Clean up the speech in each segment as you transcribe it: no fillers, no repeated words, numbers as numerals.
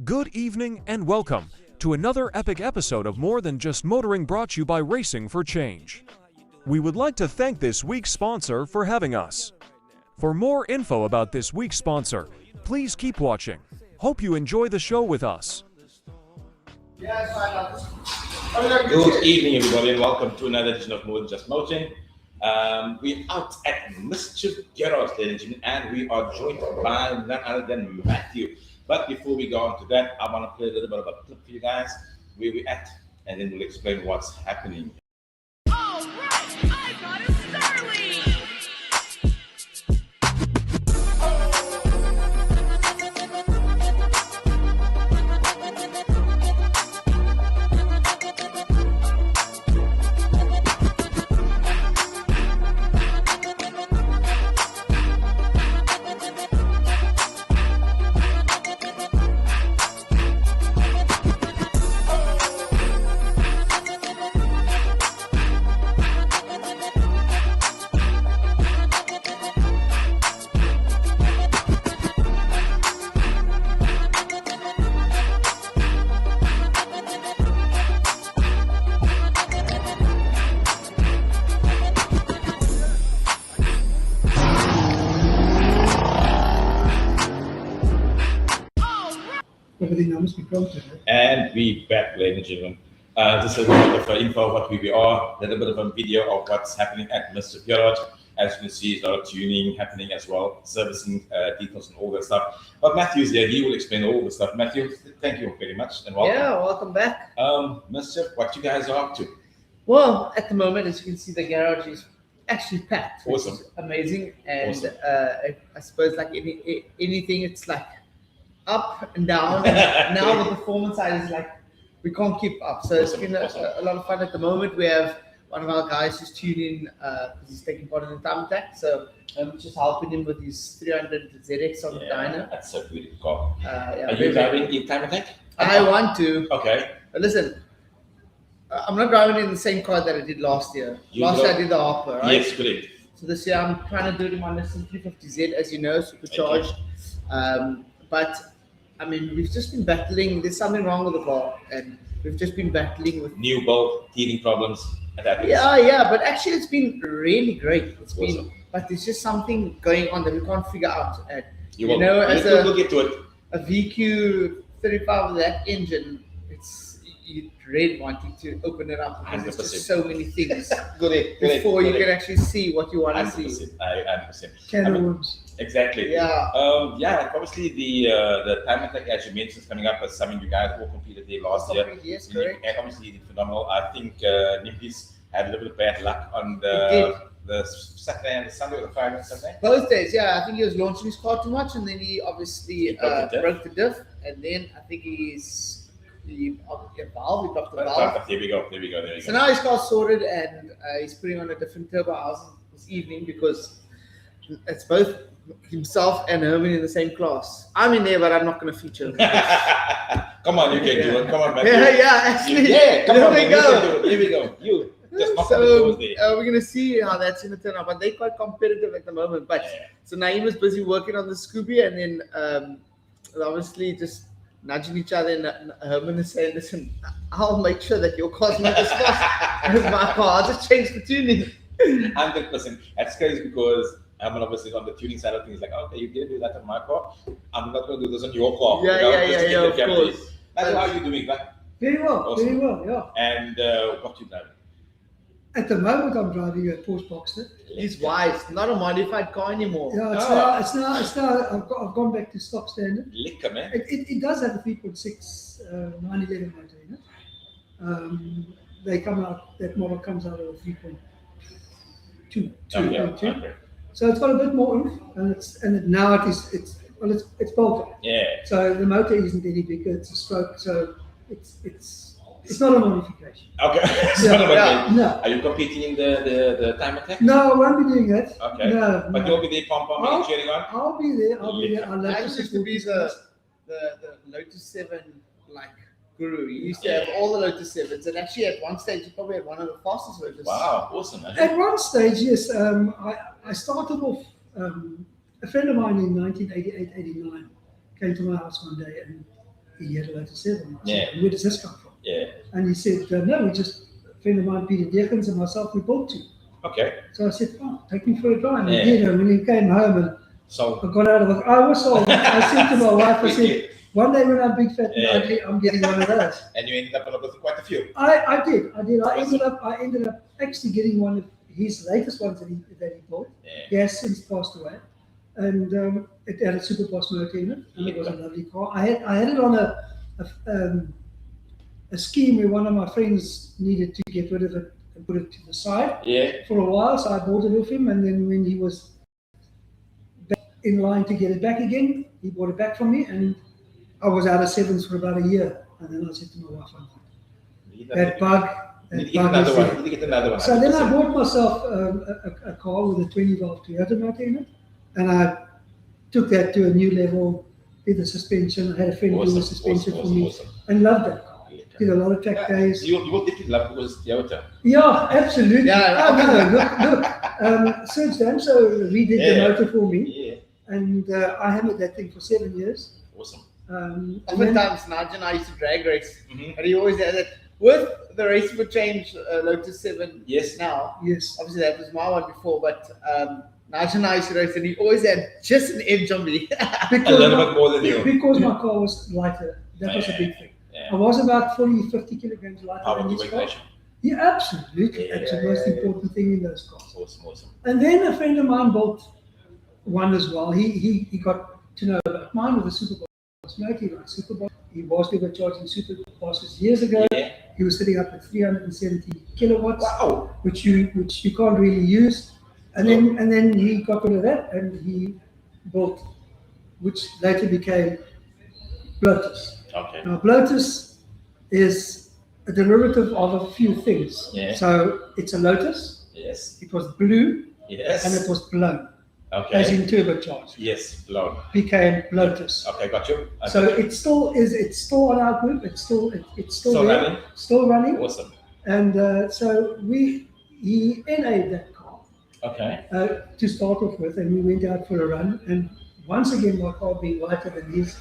Good evening and welcome to another epic episode of More Than Just Motoring, brought to you by Racing for Change. We would like to thank this week's sponsor for having us. For more info about this week's sponsor, please keep watching. Hope you enjoy the show with us. Good evening, everybody, and welcome to another edition of More Than Just Motoring. We're out at Mischief Garage, ladies and gentlemen, and we are joined by none other than Matthew. But before we go on to that, I want to play a little bit of a clip for you guys, where we're at, and then we'll explain what's happening. All right, I got a Starly! And we back, ladies and gentlemen. Just a little bit of info of what we are, a little bit of a video of what's happening at Mischief Garage. As you can see, there's a lot of tuning happening as well, servicing details and all that stuff. But Matthew's there, he will explain all the stuff. Matthew, thank you very much and welcome. Yeah, welcome back. Mischief, what you guys are up to? Well, at the moment, as you can see, the garage is actually packed. Which Awesome. is amazing. And Awesome. I suppose like anything, it's like up and down. And now the performance side is like, we can't keep up. So Awesome, it's been awesome. a lot of fun at the moment. We have one of our guys who's tuning because he's taking part in the time attack. So I'm just helping him with his 300 ZX on the dyno. That's a beautiful car. Yeah, Are you driving in time attack? I want to. Okay. But listen, I'm not driving in the same car that I did last year. Last year I did the Harper, right? Yes, correct. So this year I'm trying to do it in my Nissan 350Z, as you know, supercharged. But I mean, we've just been battling. There's something wrong with the car, and we've just been battling with. New build, teething problems, and that. Yeah. But actually, it's been really great. It's been, Awesome. but there's just something going on that we can't figure out. And You you know, as we'll get to it. a VQ 35 with that engine, you dread wanting to open it up because there's 100%. just so many things Correct. before you can actually see what you want to see. 100%. 100%. Can I of mean, worms. Exactly. Yeah. Obviously the time attack, as you mentioned, is coming up as something you guys all completed there last year. Yes, correct. And obviously you did phenomenal. I think Nimpies had a little bit of bad luck on It the Saturday and the Sunday, or the Friday and Saturday. Both days, yeah. I think he was launching his car too much, and then he obviously broke the diff, and then I think he blocked the valve. There we go. So now his car's sorted, and he's putting on a different turbo house this evening because it's both himself and Herman in the same class. I'm in there, but I'm not going to feature. Come on, you can do it. Come on, man. Actually. Come There on, we man. go. Here we go. You just knock on the So doors there. we're gonna see how that's gonna turn out, but they're quite competitive at the moment. But Yeah. so Naeem is busy working on the Scooby, and then obviously just nudging each other. And Herman is saying, "Listen, I'll make sure that your car's not as fast as my car. I'll just change the tuning." 100%. That's crazy because I'm obviously on the tuning side of things. Like, okay, you didn't do that on my car. I'm not going to do this on your car. Yeah, just to get of the family. course. That's how you doing that. Very well, Awesome. very well, yeah. And what you driving? At the moment, I'm driving a Porsche Boxster. He's wise, not a modified car anymore. Yeah, it's now. I've gone back to stock standard. Liquor, man. It does have a 3.6 911 motor in it. They come out. That model comes out of a 3.2. Okay. So it's got a bit more oomph, and now it's bolted. Yeah. So the motor isn't any bigger. It's a stroke. So it's not a modification. Okay. No. Are you competing in the time attack? No, I won't be doing that. Okay. No, But no. you'll be there, pom cheering on. I'll be there. I love I to used to support be these the guys. Lotus 7 like guru. He used to have all the Lotus 7s, and actually at one stage he probably had one of the fastest Lotus. Wow, awesome, man. At one stage, yes, I started off. A friend of mine in 1988, 89 came to my house one day and he had a Lotus 7. I Yeah. said, where does this come from? Yeah. And he said, no, we just, a friend of mine, Peter Dekens, and myself, we bought two. Okay. So I said, oh, take me for a drive. And Yeah. he did. And when he came home and So I got out of it, I was sold. I said to my wife, I said, one day when I'm big, fat, and Yeah. ugly, I'm getting one of those. and you ended up with quite a few. I did. I ended up actually getting one of his latest ones that he bought. Yeah. He has since passed away, and it had a super boss motor in it, and it was a lovely car. I had it on a scheme where one of my friends needed to get rid of it and put it to the side Yeah. for a while, so I bought it off him, and then when he was back in line to get it back again, he bought it back from me, and I was out of sevens for about a year, and then I said to my wife, that bug. Need to get another one. Need to get another one. So then I 100%. bought myself a car with a 20 valve Toyota motor in it, and I took that to a new level. Did the suspension. I had a friend do the suspension for me, and loved that car. Did a lot of track days. You will definitely love it because Toyota. Yeah, absolutely. Yeah. Oh, no, look. Serge Damso redid the Yeah. motor for me, Yeah. and I hammered that thing for 7 years. Awesome. And then- Oftentimes, Nigel and I used to drag race, Mhm. and he always had it with the Race for Change Lotus 7 Yes. now. yes. Obviously, that was my one before, but Nigel and I used to race, and he always had just an edge on me. A little bit more than you. Because my car was lighter. That was a big thing. I Yeah. was about 40, 50 kilograms lighter Power than to this weight car. ratio. Yeah, absolutely. Yeah, That's the yeah, most yeah. important thing in those cars. Awesome. Awesome. And then a friend of mine bought one as well. He got to know about mine with a Super Boss motor. He liked Super Boss. He was supercharging Super Bosses years ago. Yeah. He was sitting up at 370 kilowatts, Wow. which you can't really use. And then he got rid of that and he bought, which later became Lotus. Okay. Now, Lotus is a derivative of a few things. Yeah. So it's a Lotus. Yes. It was blue Yes. and it was blown, Okay. as in turbocharged. Yes. Blown. Became Lotus. Okay. Got you. Okay. So it still is. It's still on our group. It's still Still there, running? still running. Awesome. And so he NA'd that car Okay. to start off with, and we went out for a run. And once again, my car being lighter than his,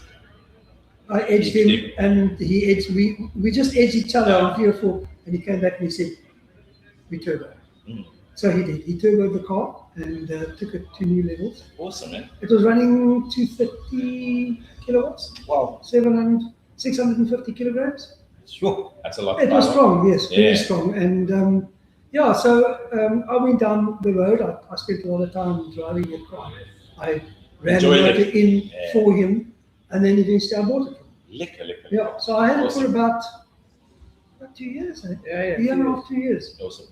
I edged him, and he edged. We just edged each other on 3 or 4, and he came back and he said, "We turbo." Mm. So he did. He turboed the car and took it to new levels. Awesome, man. It was running 230 kilowatts, Wow. 650 kilograms. Sure. That's a lot. It was strong, yes, very Yeah. strong. And so I went down the road. I spent a lot of time driving the car. I ran the Enjoyed motor it. in Yeah. for him, and then eventually I bought it. Liquor. Yeah, so I had it Awesome. for about 2 years. Eh? Yeah, A year and a half, 2 years. Awesome.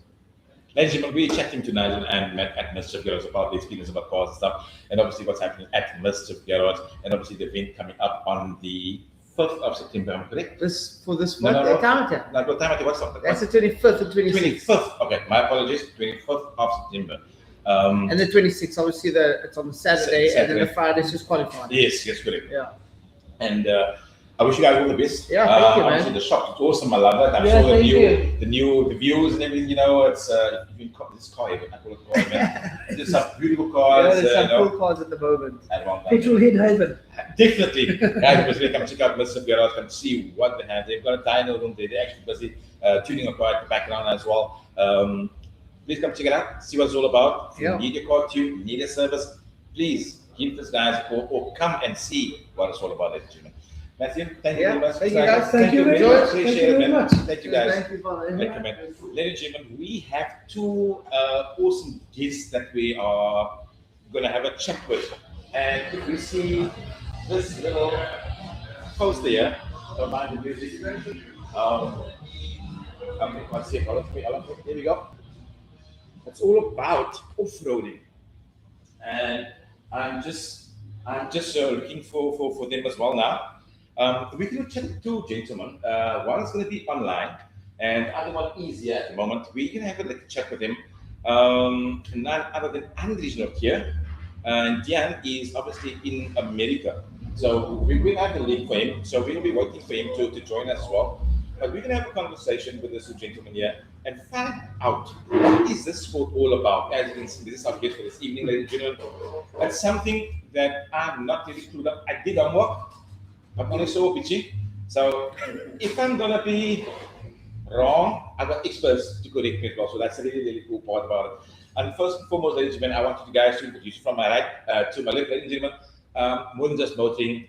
Ladies and gentlemen, we're chatting to Nigel and Matt at Mischief Garage about the experience about cars and stuff, and obviously what's happening at Mischief Garage, and obviously the event coming up on the 5th of September, am I correct? This for this No, month, no, no. time. Now, what time? What's up? That's the 25th and 26th. 25th. Okay, my apologies. 25th of September. And the 26th, obviously, it's on the Saturday, and then Saturday. the Friday is just qualifying. Yes, correct. Yeah. And I wish you guys all the best. Yeah, thank you, man. Obviously the shop is awesome. I love it. I Yeah, saw the thank view, the views and everything. You know, it's this car. I call it car, man. It's some beautiful Yeah, cars. there's some you know, cool cars at the moment. at one time. Petrol Head Haven. Definitely, guys, because they come check out Mr. Garage, come see what they have. They've got a dyno room there. They're actually busy tuning a car at the background as well. Please come check it out. See what it's all about. If you Yeah. need your car tuned, you need a service, please give this guys a call or come and see what it's all about, ladies and gentlemen. Matthew, thank you Yeah, very much. thank you, guys. Thank you very very much. Appreciate Thank you it, very man. much. Thank you, guys. Thank you for Thank you, man. Ladies and gentlemen, we have two awesome guests that we are going to have a chat with. And if we see this little poster here, don't mind the music. Okay, let's see. Here we go. It's all about off-roading. And I'm just looking for them as well now. We're going to chat two gentlemen. One is going to be online, and the other one is here at the moment. We're going to have a chat with him. None other than Andrew's not here, and Diane is obviously in America. So we're going to have a link for him. So we'll be waiting for him to join us as well. But we're going to have a conversation with this gentleman here and find out what is this sport all about. As you can see, this is our guest for this evening, ladies and gentlemen. That's something that I'm not really clued up. I did homework, but only so pitchy. So if I'm gonna be wrong, I've got experts to correct me as well. So that's a really, really cool part about it. And first and foremost, ladies and gentlemen, I want you guys to introduce from my right to my left, ladies and gentlemen, more than just motoring.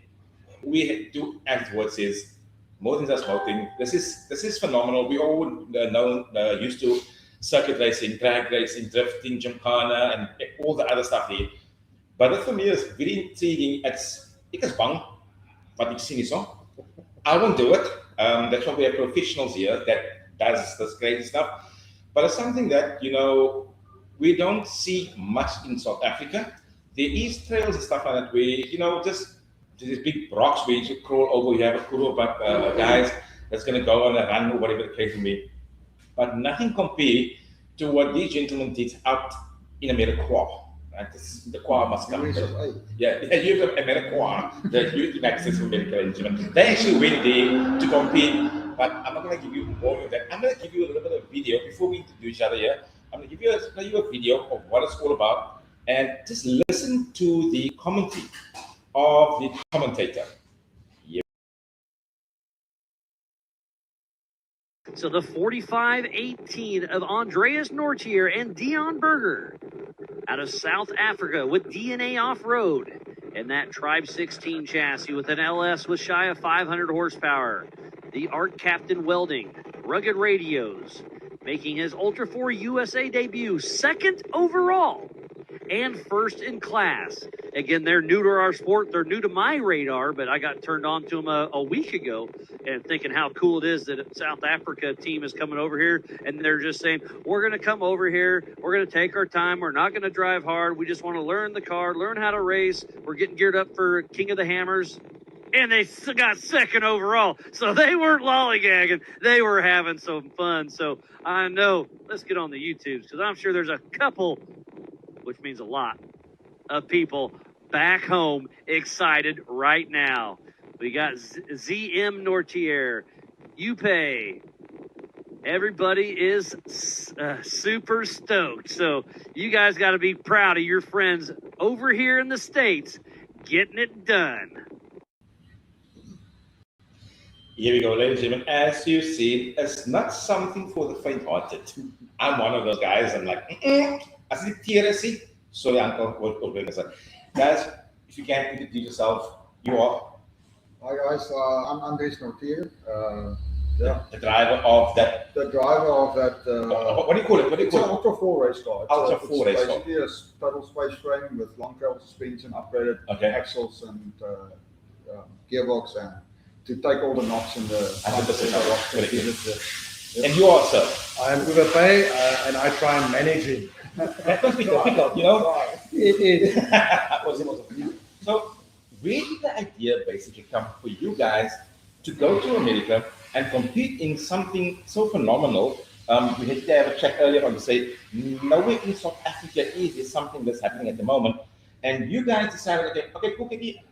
We do, as the word says, more than just motoring. This is phenomenal. We all used to circuit racing, drag racing, drifting, gymkhana, and all the other stuff here. But that for me is very intriguing. Ek is bang wat ek sien hierso. I won't do it. That's why we have professionals here that does this crazy stuff. But it's something that, we don't see much in South Africa. There is trails and stuff like that where, just these big rocks where you should crawl over. You have a crew of guys that's going to go on a run or whatever the case may be. But nothing compared to what these gentlemen did out in America. Right? The choir must come. Yeah, you have America, the youth access for medical engineering. They actually went there to compete, but I'm not going to give you more of that. I'm going to give you a little bit of video before we introduce each other here. I'm going to give you a video of what it's all about, and just listen to the commentary of the commentator. So the 45-18 of Andreas Nortier and Dion Berger out of South Africa with DNA Off-Road and that Tribe 16 chassis with an LS with shy of 500 horsepower. The Art Captain Welding, Rugged Radios, making his Ultra 4 USA debut, second overall and first in class. Again, they're new to our sport. They're new to my radar, but I got turned on to them a week ago and thinking how cool it is that a South Africa team is coming over here, and they're just saying, we're going to come over here. We're going to take our time. We're not going to drive hard. We just want to learn the car, learn how to race. We're getting geared up for King of the Hammers. And they got second overall. So they weren't lollygagging. They were having some fun. So I know, let's get on the YouTubes, because I'm sure there's a couple, which means a lot, of people back home excited right now. We got ZM Nortier, Upe. Everybody is super stoked. So you guys got to be proud of your friends over here in the States getting it done. Here we go, ladies and gentlemen. As you see, it's not something for the faint-hearted. I'm one of those guys. I'm like, as the TRSC. Sorry, Uncle. Guys, if you can introduce yourself, you are. Hi guys, I'm Andres Nortier. The driver of that. The driver of that. What do you call it? It's an Ultra 4 race car. Ultra 4 race car. Basically a total space frame with long tail suspension, upgraded axles and gearbox, and to take all the knocks in the. And you are, sir. I am Uwe Pay, and I try and manage him. That must be difficult, It is. So, where did the idea basically come for you guys to go to America and compete in something so phenomenal? We had to have a chat earlier on to say, nowhere in South Africa is there something that's happening at the moment. And you guys decided, okay, cool,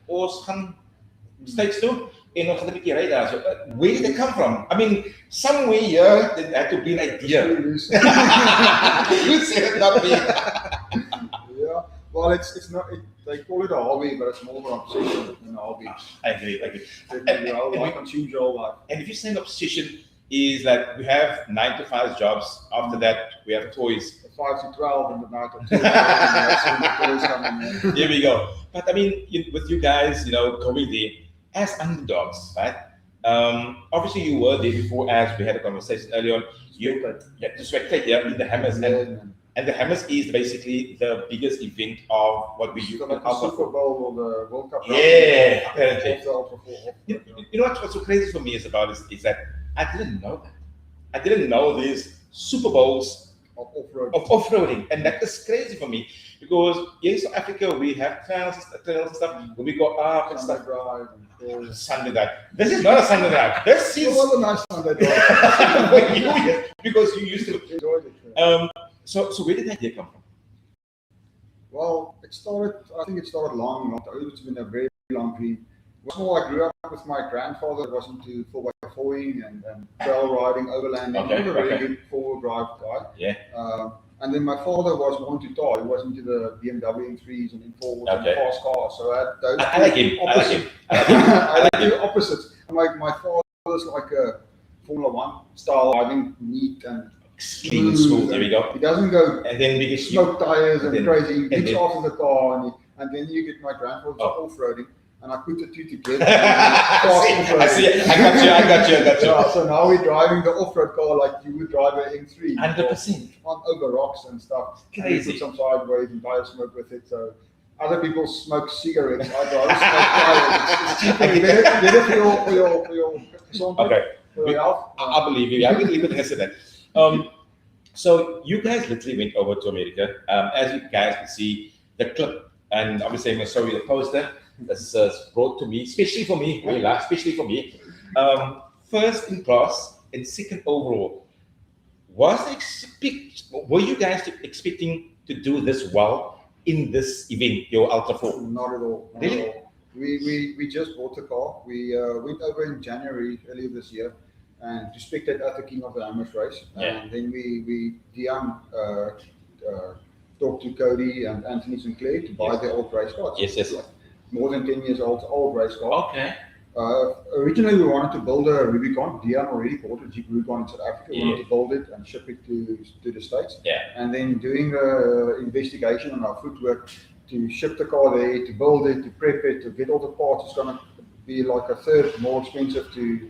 or some States too. Where did they come from? I mean, somewhere here there had to be an idea. You said it, not me. Yeah, well, it's not. They call it a hobby, but it's more of an obsession than a hobby. I agree. It consumes your life. And if you say an obsession is like we have 9-to-5 jobs. After that, we have toys. 5 to 12 in the night or 2 Here we go. But I mean, with you guys, going there as underdogs, right? Obviously, you were there before, as we had a conversation earlier on. You to spectate in the Hammers, and the Hammers is basically the biggest event of what we use. Like the Super Bowl or the World Cup. Yeah, apparently. You know what's so crazy for me is that I didn't know that. I didn't know these Super Bowls of off-roading, and that is crazy for me because in South Africa we have trails and stuff. When we go up and stuff. Sunday drive. This is not a Sunday drive. This is a nice Sunday drive for you, because you used to enjoy it. So where did that idea come from? Well, I think it started long ago. It's been a very long dream. Well, I grew up with my grandfather. It was into 4x4ing and trail riding, overlanding. He was a really good 4-wheel drive guy. Yeah. And then my father was more into tar. He was into the BMW M3s and M4s and fast cars. So I had those I like him. I like the opposites. My father's like a Formula One style driving, neat and clean and smooth. There we go. He doesn't go and then smoke tires and crazy. He gets off in the car and then you get my grandfather's off-roading. And I put the two together. I see. I got you. Yeah, so now we're driving the off-road car like you would drive an M3. 100%. On over rocks and stuff. Crazy. And we put some sideways and tire smoke with it. So other people smoke cigarettes. I'd rather smoke tires. It's cheaper. Better for your okay. For your health. I believe you. I believe it has that. So you guys literally went over to America. As you guys can see, the clip, and obviously I'm going to show you the poster. This is brought to me, especially for me, especially for me. First in class and second overall. Were you guys expecting to do this well in this event, your Ultra 4? Not at all. Really? At all. We just bought the car. We went over in January earlier this year and to spectate at the King of the Hammers race. Yeah. And then Dion talked to Cody and Anthony Sinclair to buy the old race cars. Yes. More than 10 years old race car. Okay. Originally, we wanted to build a Rubicon. Dion already bought a Jeep Rubicon in South Africa. We wanted to build it and ship it to the States. Yeah. And then doing investigation on our footwork to ship the car there, to build it, to prep it, to get all the parts. It's going to be like a third more expensive to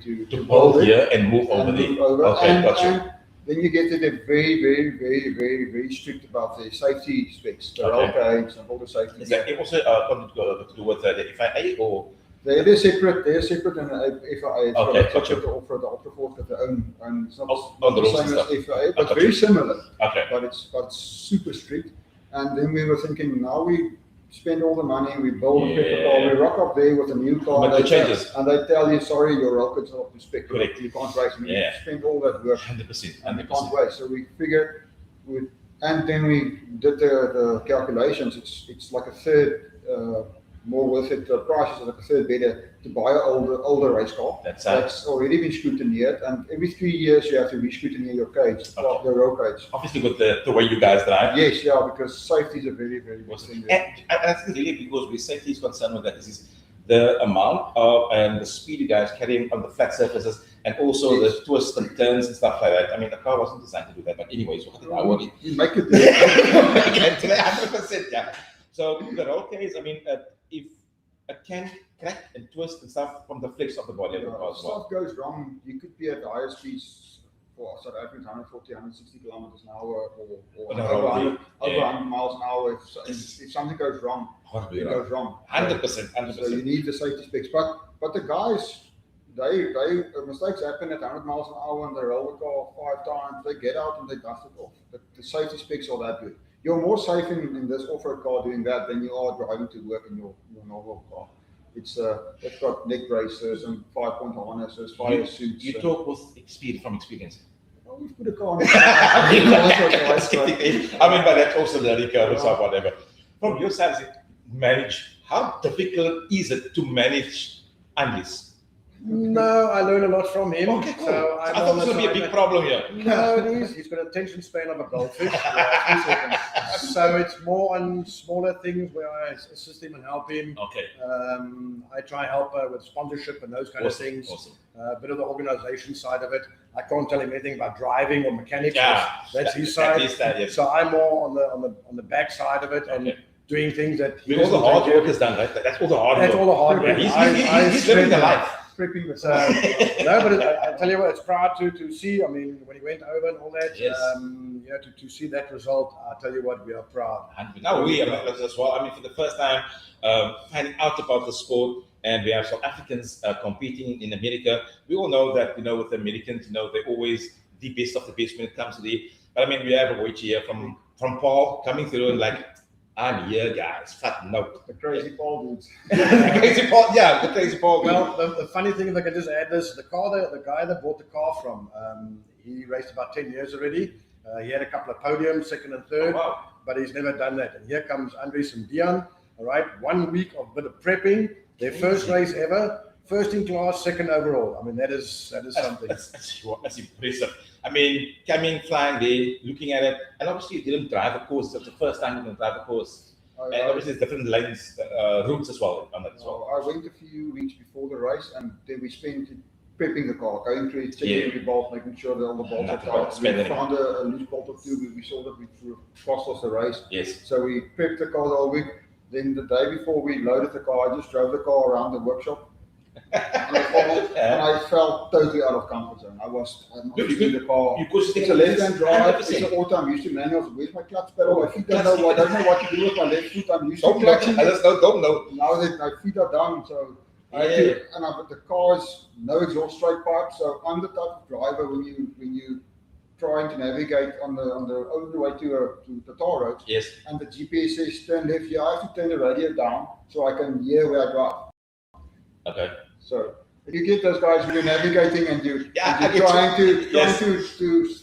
build here and move over there. Okay, gotcha. Then you get to the very strict about the safety specs, the roll cage and all the safety. Is that also to do with the FIA or? They're separate. They're separate and FIA. Okay, gotcha. The Ultra 4 have their own, and it's not the the same as FIA, but very similar. Okay. But it's super strict. And then we were thinking, now we spend all the money, we build a paper car, we rock up there with a new car, But and they tell you, sorry, your roll cage's not up to spec. Correct. You can't race. We spend all that work. 100%. And we can't race. So we figured, and then we did the calculations. It's like a third more worth it. The price is like a third better to buy an older race car. That's already been scrutinized, and every 3 years you have to re-scrutinize your cage, the roll cage. Obviously, with the way you guys drive. Yes, because safety is a very big thing. And I think really because with safety is concerned with that is the amount of and the speed you guys carrying on the flat surfaces, and also the twists and turns and stuff like that. I mean, the car wasn't designed to do that, but anyways, you make it. 100%, yeah. So the roll cage, I mean, if it can crack and twist and stuff from the flex of the body of the car as well. Stuff goes wrong, you could be at the highest speeds for South Africa, 140, 160 kilometers an hour, or over 100 miles an hour. If something goes wrong, it goes wrong. 100%. So you need the safety specs. But the guys, they mistakes happen at 100 miles an hour and they roll the car 5 times. They get out and they dust it off. But the safety specs are that good. You're more safe in this off-road car doing that than you are driving to work in your normal car. It's got neck braces and 5-point harnesses, fire suits. You talk with from experience. Oh, we've put a car on it. I mean, but that's also learning curve and stuff, whatever. From your side, how difficult is it to manage Andries? No, I learn a lot from him. Okay, cool. So I thought this would be a big problem here. No, it is. He's got attention span of a goldfish. So it's more on smaller things where I assist him and help him. Okay. I try and help with sponsorship and those kind of things. Awesome. A bit of the organization side of it. I can't tell him anything about driving or mechanics. Yeah, that's his side. Yes. So I'm more on the back side of it and doing things that all the hard work is done, right? That's all the hard work. That's all the hard work. He's living the life. So, no, but I tell you what, it's proud to see. I mean, when he went over and all that, to see that result, I tell you what, we are proud. Now we are as well. I mean, for the first time, finding out about the sport, and we have South Africans competing in America. We all know that, with the Americans, they're always the best of the best when it comes to the. But I mean, we have a wait here from Paul coming through and like, I'm here, guys. Fat note. The crazy Paul dudes. The crazy Paul. Well, the funny thing, if I can just add this, the guy that bought the car from, he raced about 10 years already. He had a couple of podiums, second and third, but he's never done that. And here comes Andries and Dion. All right, 1 week of bit of prepping. Their first race ever. first in class, second overall. I mean, that is something. That's impressive. I mean, coming, flying there, looking at it, and obviously you didn't drive a course. It's the first time you can drive a course. And obviously there's different lanes, routes as well on that as well. I went a few weeks before the race, and then we spent prepping the car, going through it, checking every bolt, making sure that all the bolts are tight. We found a loose bolt or two. We saw that we cost us the race. Yes. So we prepped the car the whole week. Then the day before we loaded the car, I just drove the car around the workshop. And I felt totally out of comfort zone. I was not using the car. It's a left-hand drive. It's an auto. I'm used to manuals. Where's my clutch pedal? My feet don't know. I don't know what to do with my left foot. I'm used to clutching. Don't know. Now that my feet are down, so I had to, but the car's no exhaust straight pipe. So I'm the type of driver when you trying to navigate on the way to the tar roads. Yes. And the GPS says turn left. Yeah, I have to turn the radio down so I can hear where I drive. Okay. So if you get those guys when you're navigating and you're trying to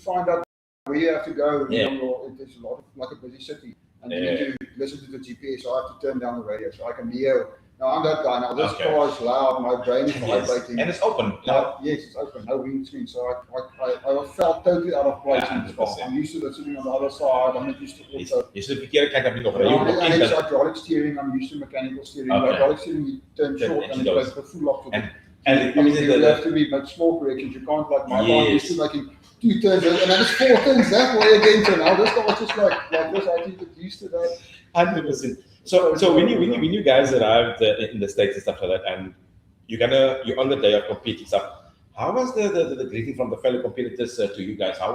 find out where you have to go, it's a lot of, like a busy city, and you need to listen to the GPS. So I have to turn down the radio so I can hear. Now I'm that guy. Now this car is loud. My brain is vibrating. And it's open. Yes, it's open. No windscreen. So I felt totally out of place in this car. I'm used to sitting on the other side. I'm not used to also. Is the verkeerde kijk heb je nog and it's hydraulic steering. I'm used to mechanical steering. Hydraulic steering, you turn short and it goes for full off. And you have to be make small corrections. You can't like my car used to making 2 turns and then it's 4 turns that way again. So now this car was just like this. I think get used to that. 100%. So when you guys arrived in the States and stuff like that, and you're on the day of competing stuff, how was the greeting from the fellow competitors to you guys? How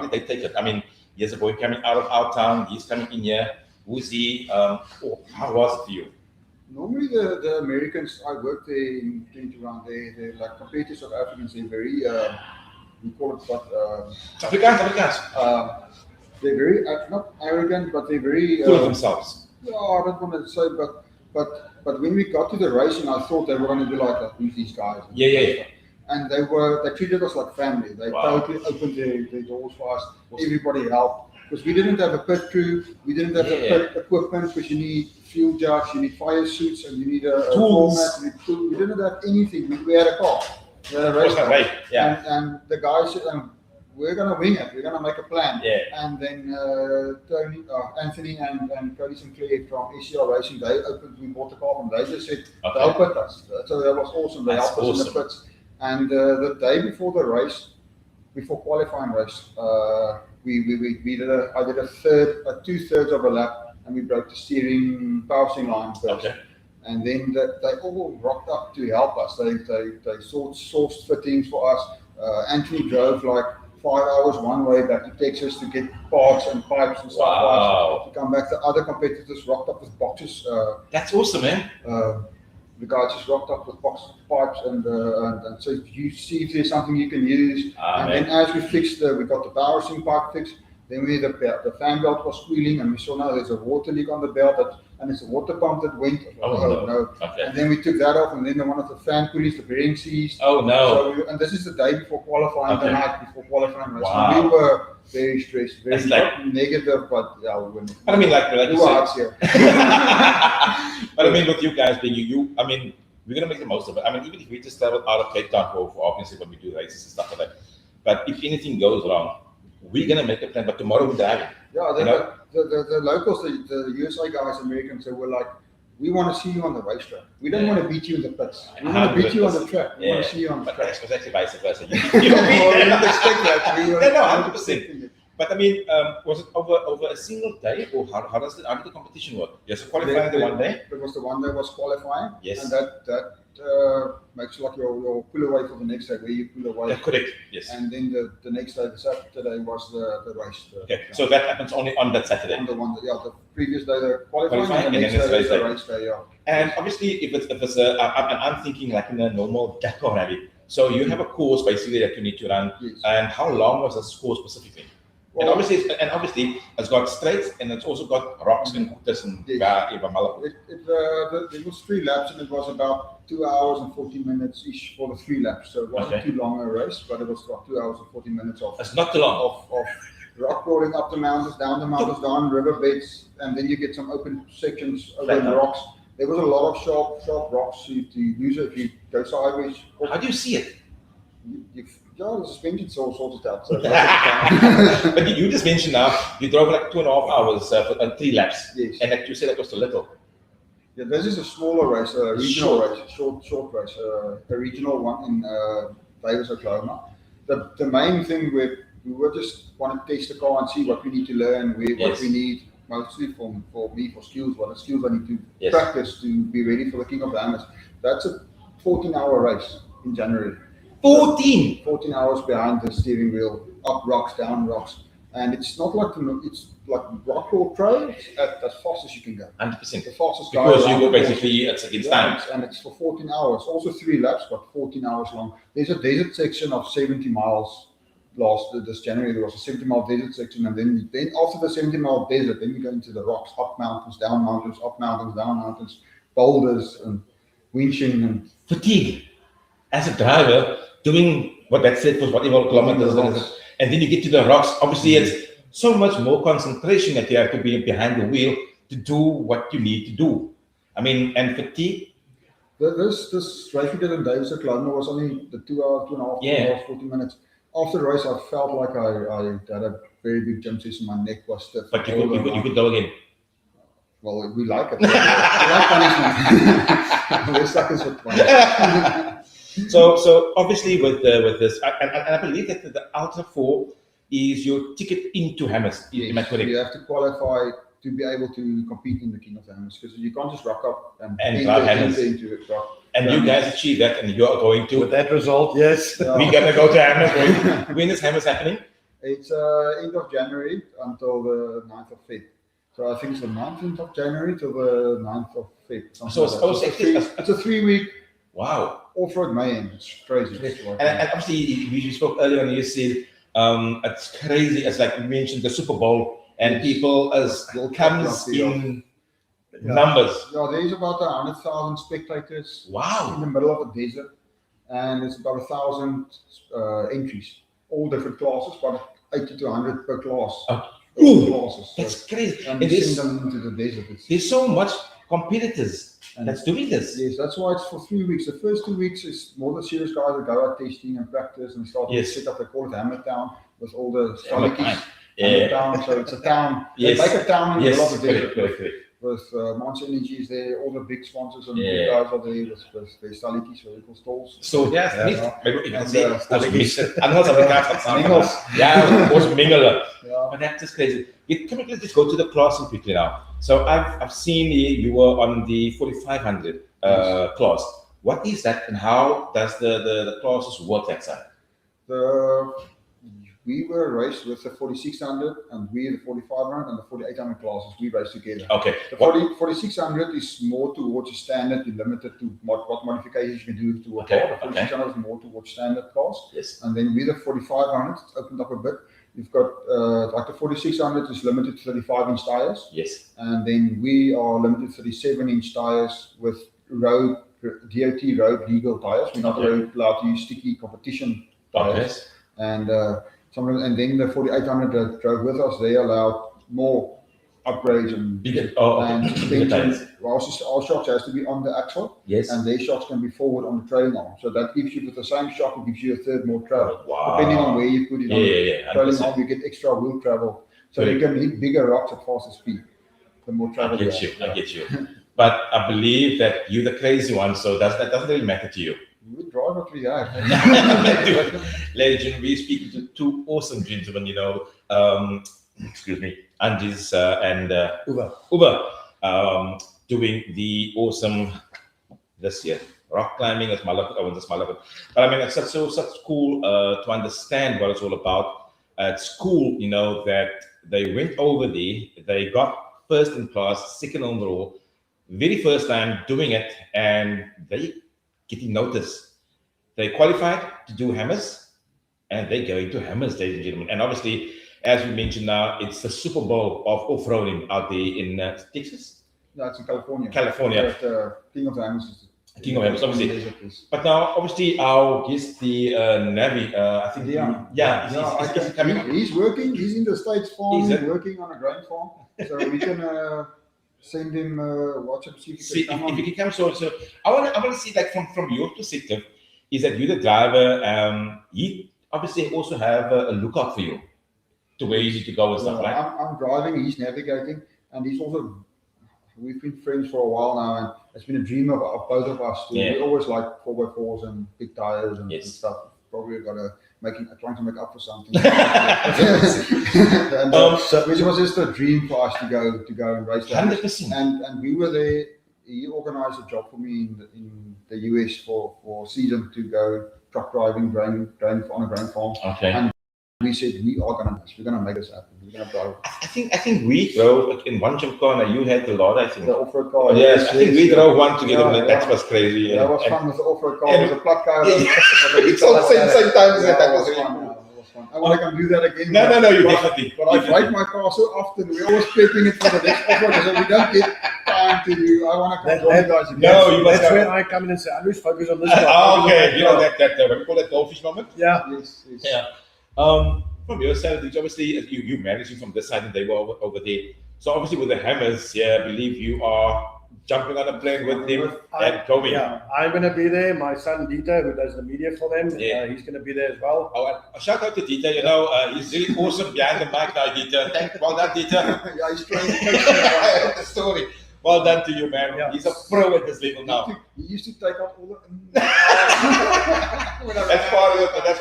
did they take it? I mean, here's a boy coming out of our town, he's coming in here. Who's he? How was it for you? Normally the Americans, I worked there in 21, they're like compared to South Africans, they're very we call it what Afrikaans. They're very not arrogant, but they're very full of themselves. Yeah, I don't want to say, but when we got to the racing, I thought they were going to be like, who's these guys? And they treated us like family. They totally opened their doors for us. Everybody helped. Because we didn't have a pit crew, we didn't have the pit equipment, because you need fuel jugs, you need fire suits, and you need a tools. We didn't have anything. We had a car. We had a race car. And the guys said, we're going to wing it. We're going to make a plan. And then Anthony and Cody Sinclair from SCR Racing, we bought the car from them. They just said, they'll pit us. So that was awesome. They helped us in the pits. And the day before the race, before qualifying race, I did a 2/3 of a lap, and we broke the power steering line first. And then they all rocked up to help us. They sourced fittings for us. Anthony drove like 5 hours one way back to Texas to get parts and pipes and stuff for us. To come back, the other competitors rocked up with boxes. That's awesome, man. The guys just rocked up with pipes and so you see if there's something you can use. Then as we fixed, we got the power steering pipe fixed. Then the fan belt was squealing, and we saw now there's a water leak on the belt, and it's a water pump that went. No. And then we took that off, and then one of the fan pulleys, the bearing seized. So and this is the day before qualifying, the night before qualifying. So we were very stressed, very negative, but we were. I mean, like you are here. But I mean, with you guys being you, I mean, we're gonna make the most of it. I mean, even if we just travel out of Cape Town for obviously when we do races and stuff like that. But if anything goes wrong, we're gonna make a plan. But tomorrow we're driving. The locals, the USA guys, Americans, they were like, we want to see you on the racetrack. We don't want to beat you in the pits. We want to beat you on the track. We want to see you on the track. But that's vice versa. You didn't expect that. No, 100%. But I mean, was it over a single day, or how did the competition work? Yes, qualifying the one day. It was the one day was qualifying. Yes. And that makes like your pull away for the next day, where you pull away. Correct. Yes. And then the next day, the Saturday, was the race. So that happens only on that Saturday. On the previous day, the qualifying, and the next day is the race day. And obviously, if it's I'm thinking like in a normal Dakar rally. So you have a course basically that you need to run. Yes. And how long was this course specifically? Well, and obviously, it's got straights and it's also got rocks and kutters and there was 3 laps, and it was about 2 hours and 40 minutes each for the 3 laps. So it wasn't too long a race, but it was about 2 hours and 40 minutes of. It's not too long. Of rock crawling up the mountains, down riverbeds, and then you get some open sections over the rocks. there was a lot of sharp rocks to use if you go sideways. How do you see it? Yeah, the suspension's all sorted out. So But you just mentioned now you drove like 2.5 hours for 3 laps, yes. and like you said that was too little. Yeah, this is a smaller race, a regional race, short race, a regional one in Davis, Oklahoma. The main thing we just want to test the car and see what we need to learn, what we need, mostly for me, for skills, what the skills I need to practice to be ready for the King of the Hammers. That's a 14-hour race in January. 14 hours behind the steering wheel, up rocks, down rocks, and it's not like it's like rock or trail. It's as fast as you can go. 100%. The fastest because you go basically it's against time. And it's for 14 hours. Also 3 laps, but 14 hours long. There's a desert section of 70 miles. This January there was a 70-mile desert section, and then after the 70-mile desert, then you go into the rocks, up mountains, down mountains, up mountains, down mountains, boulders and winching and fatigue. As a driver, doing what that said was whatever kilometers, and then you get to the rocks. Obviously, it's so much more concentration that you have to be behind the wheel to do what you need to do. I mean, and fatigue. This race we did in Davis, Oklahoma was only the 2 hours, 2.5 hours, 40 minutes. After the race, I felt like I had a very big gym session. My neck was stiff. But you could go again. Well, we like it. We like punishment. We're suckers with punishment. So obviously with this, and I believe that the Ultra 4 is your ticket into Hammers. Yes, am I correct? You have to qualify to be able to compete in the King of the Hammers, because you can't just rock up and drive Hammers. And you guys achieve that, and you are going to. With that result, yes. Yeah. We're gonna go to Hammers. When is Hammers happening? It's end of January until the 9th of Feb. So I think it's the 19th of January till the 9th of Feb. So it's a 3-week. Wow. Off-road mayhem. It's crazy. And obviously, you spoke earlier and you said it's crazy. It's like you mentioned the Super Bowl, and people comes in numbers. Yeah, there's about 100,000 spectators. Wow. In the middle of a desert, and it's about 1,000 entries, all different classes, but 80 to 100 per class. Classes. That's crazy. And you send them into the desert. There's so much competitors that's doing this. Yes, that's why it's for 3 weeks. The first 2 weeks is more the serious guys that go out testing and practice and start to set up. They call it Hammer Town with all the Stallikies. Town, so it's a town. Yes. They make a town in the middle of the desert. Correct. With Monster Energy is there, all the big sponsors and big guys are there with their Stallikies, vehicle stalls. So maybe you can say Mingelen. But that's just crazy. Let's just go to the classing quickly now. So I've seen you were on the 4500 class. What is that, and how does the classes work that side? We were raced with the 4600 and we the 4500 and the 4800 classes. We raced together. Okay. The 4600 is more towards a standard, limited to what modifications you can do to a car. The 4600 is more towards standard class. Yes. And then with the 4500, it's opened up a bit. You've got like the 4600 is limited to 35-inch tires. Yes. And then we are limited to 37-inch tires with DOT road legal tires. We're not allowed to use sticky competition tires. And then the 4800 that drove with us, they allowed more upgrades and suspension. Our shocks has to be on the axle, and their shocks can be forward on the trailing arm. So that gives you, with the same shock, it gives you a third more travel. Wow. Depending on where you put it on the trailing arm, you get extra wheel travel. So you can hit bigger rocks at faster speed. The more travel I get you. But I believe that you're the crazy one, so that doesn't really matter to you. We would drive what we have. Ladies and gentlemen, we're speaking to 2 awesome gentlemen, excuse me, Andres and Uber, doing the awesome this year. Rock climbing is but I mean, it's such cool to understand what it's all about. It's cool, that they went over there, they got first in class, second overall, very first time doing it, and they getting noticed. They qualified to do Hammers, and they go into Hammers, ladies and gentlemen. And obviously, as we mentioned now, it's the Super Bowl of off-roading out there in Texas? No, it's in California. King of the Hammers. King of Hammers, obviously. But now, obviously, our guest, the Navi, I think, he's coming. He's working. He's in the States farm. He's working on a grain farm. So we can send him WhatsApp. See See if he can come if on. you can come. So I want to see like from your perspective, is that you the driver? He obviously also have a lookout for you to where you need to go and stuff, right? I'm driving, he's navigating, and he's also. We've been friends for a while now, and it's been a dream of both of us. We always like 4x4s and big tires and stuff. Probably got to trying to make up for something. And it was just a dream for us to go and race that. 100%. And we were there. He organized a job for me in the US for a season to go truck driving, grain on a grain farm. Okay. And we said we're gonna make this happen. We're gonna drive. I think we drove in one Gymkhana. You had the lot, I think. The off-road car. Yes, I think we drove one together. That was crazy. That was fun with the off-road car. It was a plug car. It's all same time. That was really fun. I want to do that again. No, you definitely. But I break my car so often. We're always prepping it for the next off-road, so we don't get time to do. I want to come join you guys again. No, you must. That's where I come in and say, Andrews, focus on this car. Okay, you know that what we call that goldfish moment. Yeah. Yes. Yeah. From your side, obviously, you managing from this side and they were over there. So obviously, with the Hammers, I believe you are jumping on a plane with them and going. Yeah, I'm going to be there. My son Dieter, who does the media for them, he's going to be there as well. Oh, a shout out to Dieter. He's really awesome behind the mic now, Dieter. Well done, Dieter. Yeah, he's trying to take the story. Well done to you, man. Yeah. He's a pro at this level now. He used to take out all the. That's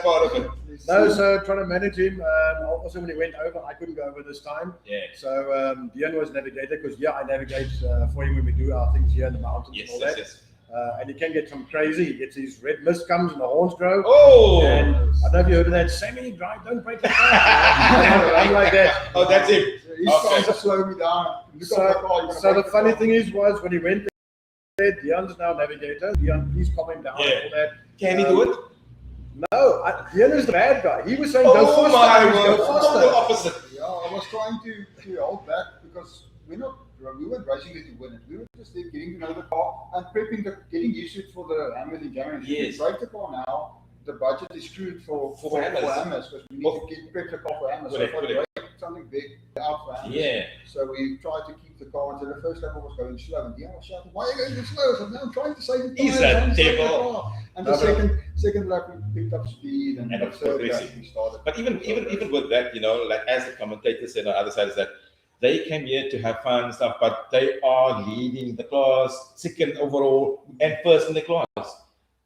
part of it. No, so trying to manage him. Also, when he went over, I couldn't go over this time. Yeah. So Dion was navigator because I navigate for him when we do our things here in the mountains and all that. Yes. And he can get some crazy. He gets his red mist comes and the horns grow. Oh! And I don't know if you heard of that. Sammy, drive, don't break the car. I'm like that. Oh, that's it. He's trying to slow me down. So the funny thing was when he went there, Dion's now navigator. Dion, please calm him down and all that. Can he do it? No, Dion is the bad guy. He was saying, go faster. Go faster. The opposite. Yeah, I was trying to hold back because we weren't racing it to win it. We were just there getting to know the car and getting used to it for the Hammers and Jammers. Yes. If we break the car now, the budget is screwed for Hammers because we need to prep the car for Hammers. So if I break something big out for Hammers, so we tried to keep the car until the first lap was going slow. And Dion was shouting, "Why are you going so slow?" So now I'm trying to save the He's a devil. And the second lap we picked up speed and the third lap we started. But even with that, like as the commentators said on the other side is that they came here to have fun and stuff, but they are leading the class, second overall and first in the class.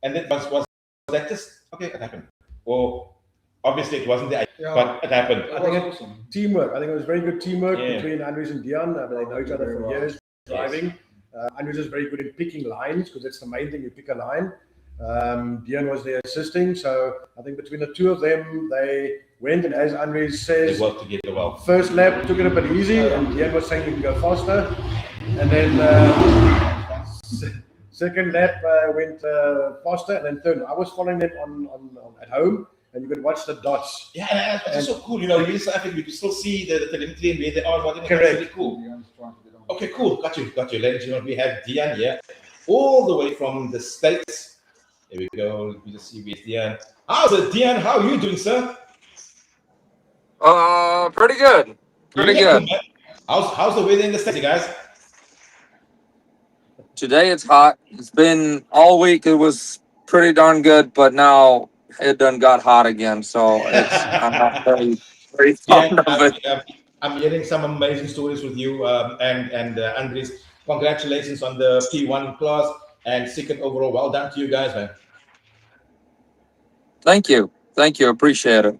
And that was that just okay? It happened. Well, obviously it wasn't the but it happened. I think awesome. Teamwork. I think it was very good teamwork between Andrews and Dion. They know each other for years driving. Andrews is very good in picking lines because that's the main thing. You pick a line. Dion was there assisting, so I think between the two of them, they went and as Andres says, they worked together well. First lap took it a bit easy, and Dion was saying you can go faster, and then second lap went faster, and then third. I was following them on at home, and you could watch the dots. Yeah, and it's so cool. Here in South Africa, you can still see the telemetry and where they are. Correct. It's really cool. Okay, cool. Got you. Ladies and gentlemen, we have Dion here, all the way from the States. There we go. You just see with Dion. How's it, Dion? How are you doing, sir? Pretty good. Pretty good. How's the weather in the States, guys? Today it's hot. It's been all week. It was pretty darn good, but now it done got hot again. So I'm not very fond of it. I'm hearing some amazing stories with you and Andres. Congratulations on the P1 class and second overall. Well done to you guys, man. Thank you. Appreciate it.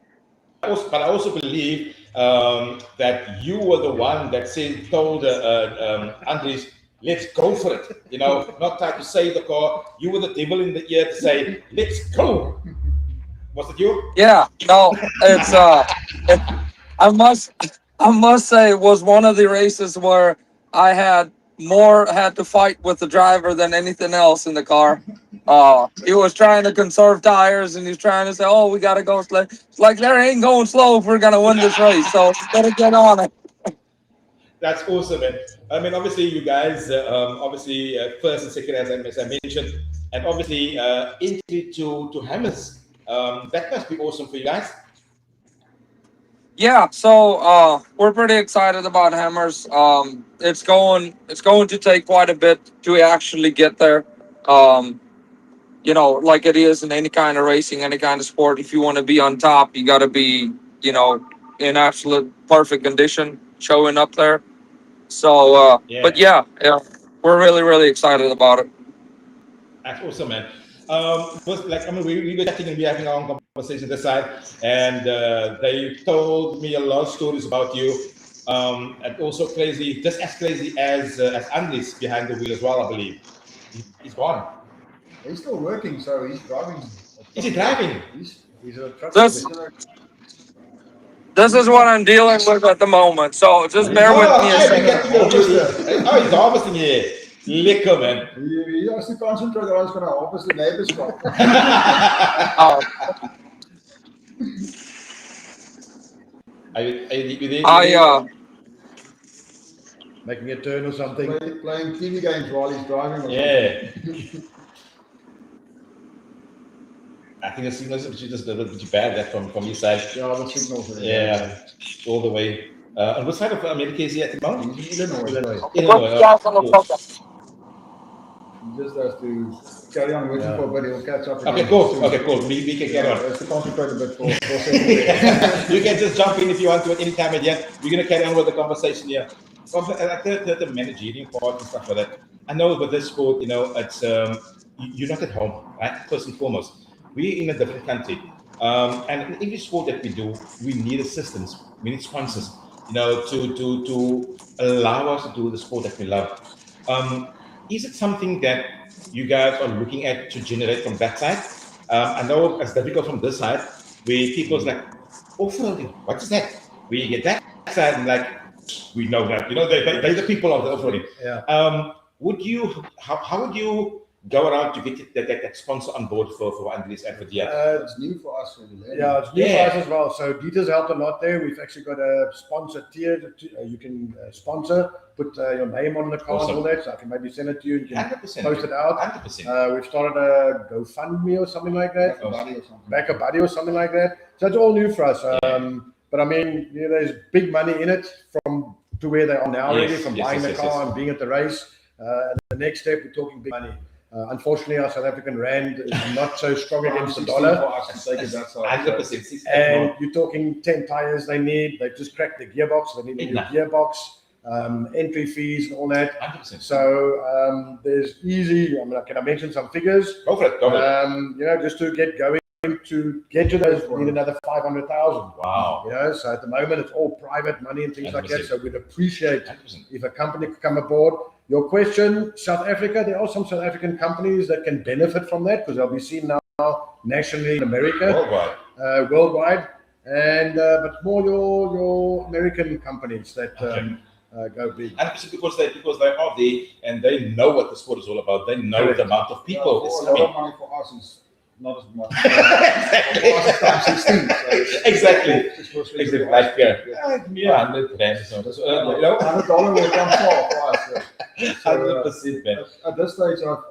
But I also believe that you were the one that told Andres, let's go for it. Not try to save the car. You were the devil in the ear to say, let's go. Was it you? Yeah. No, it's I must say it was one of the races where I had to fight with the driver than anything else in the car. He was trying to conserve tires and he's trying to say, "Oh, we gotta go slow." It's like there ain't going slow if we're gonna win this race. So better get on it. That's awesome, man. I mean, obviously, you guys, first and second, as I mentioned, and obviously entry to Hammers. That must be awesome for you guys. Yeah, so we're pretty excited about hammers. It's going to take quite a bit to actually get there. Um, like it is in any kind of racing, any kind of sport. If you want to be on top, you got to be, in absolute perfect condition, showing up there. So, but yeah, we're really, really excited about it. That's awesome, man. Was like I mean, we were chatting and we having our own conversation this side, and they told me a lot of stories about you. And also crazy, just as crazy as Andres behind the wheel as well. I believe he's gone. He's still working, so he's driving. Is he driving? He's a truck. This is what I'm dealing with at the moment. So just bear with me a second. Oh, he's harvesting here. Lekker, man. He has to concentrate on what's going to harvest the neighbor's crop. Making a turn or something. Playing TV games while he's driving. Or something. I think the signals are just a little bit bad that from your side. Yeah, the signals. Yeah, all the way. On what side of America is he at the moment? Illinois. He just has to carry on working for a bit. He'll catch up. Okay, cool. Okay, cool. We can carry on. Let's concentrate a bit for a second. You can just jump in if you want to at any time again. We're going to carry on with the conversation here. The managerial part and stuff like that. I know with this sport, it's you're not at home, right? First and foremost. We're in a different country. And in every sport that we do, we need assistance. We need sponsors, to allow us to do the sport that we love. Is it something that you guys are looking at to generate from that side? I know it's difficult from this side, where people's like, off-roading, what is that? We get that side and like, we know that, they're the people of the off-roading. Yeah. How would you go around to get that sponsor on board for Andres and for Dia? It's new for us. Yeah, it's new for us as well. So Dieter's helped a lot there. We've actually got a sponsor tier. You can sponsor, put your name on the card and all that. So I can maybe send it to you. You can 100%, post it out. 100%. We've started a GoFundMe or something like that. Back a buddy or something like that. So it's all new for us. But I mean, there's big money in it from to where they are now already, from buying the car and being at the race. The next step, we're talking big money. Unfortunately, our South African rand is not so strong against the dollar. 100%. And you're talking 10 tires they need. They've just cracked the gearbox. They need a new gearbox, entry fees and all that. 100%. So there's easy. Can I mention some figures? Go for it. Just to get going, to get to those, we need another 500,000. Wow. So at the moment, it's all private money and things 100%. like that. So we'd appreciate 100%. if a company could come aboard. Your question, South Africa, there are some South African companies that can benefit from that because they'll be seen now nationally in America, worldwide, and but more your American companies that go big. And because they are there and they know what the sport is all about. They know the amount of people. A lot of money for us is not as much. Exactly. Like $100 rand. $100 will come for us. 100%, man. At this stage, I've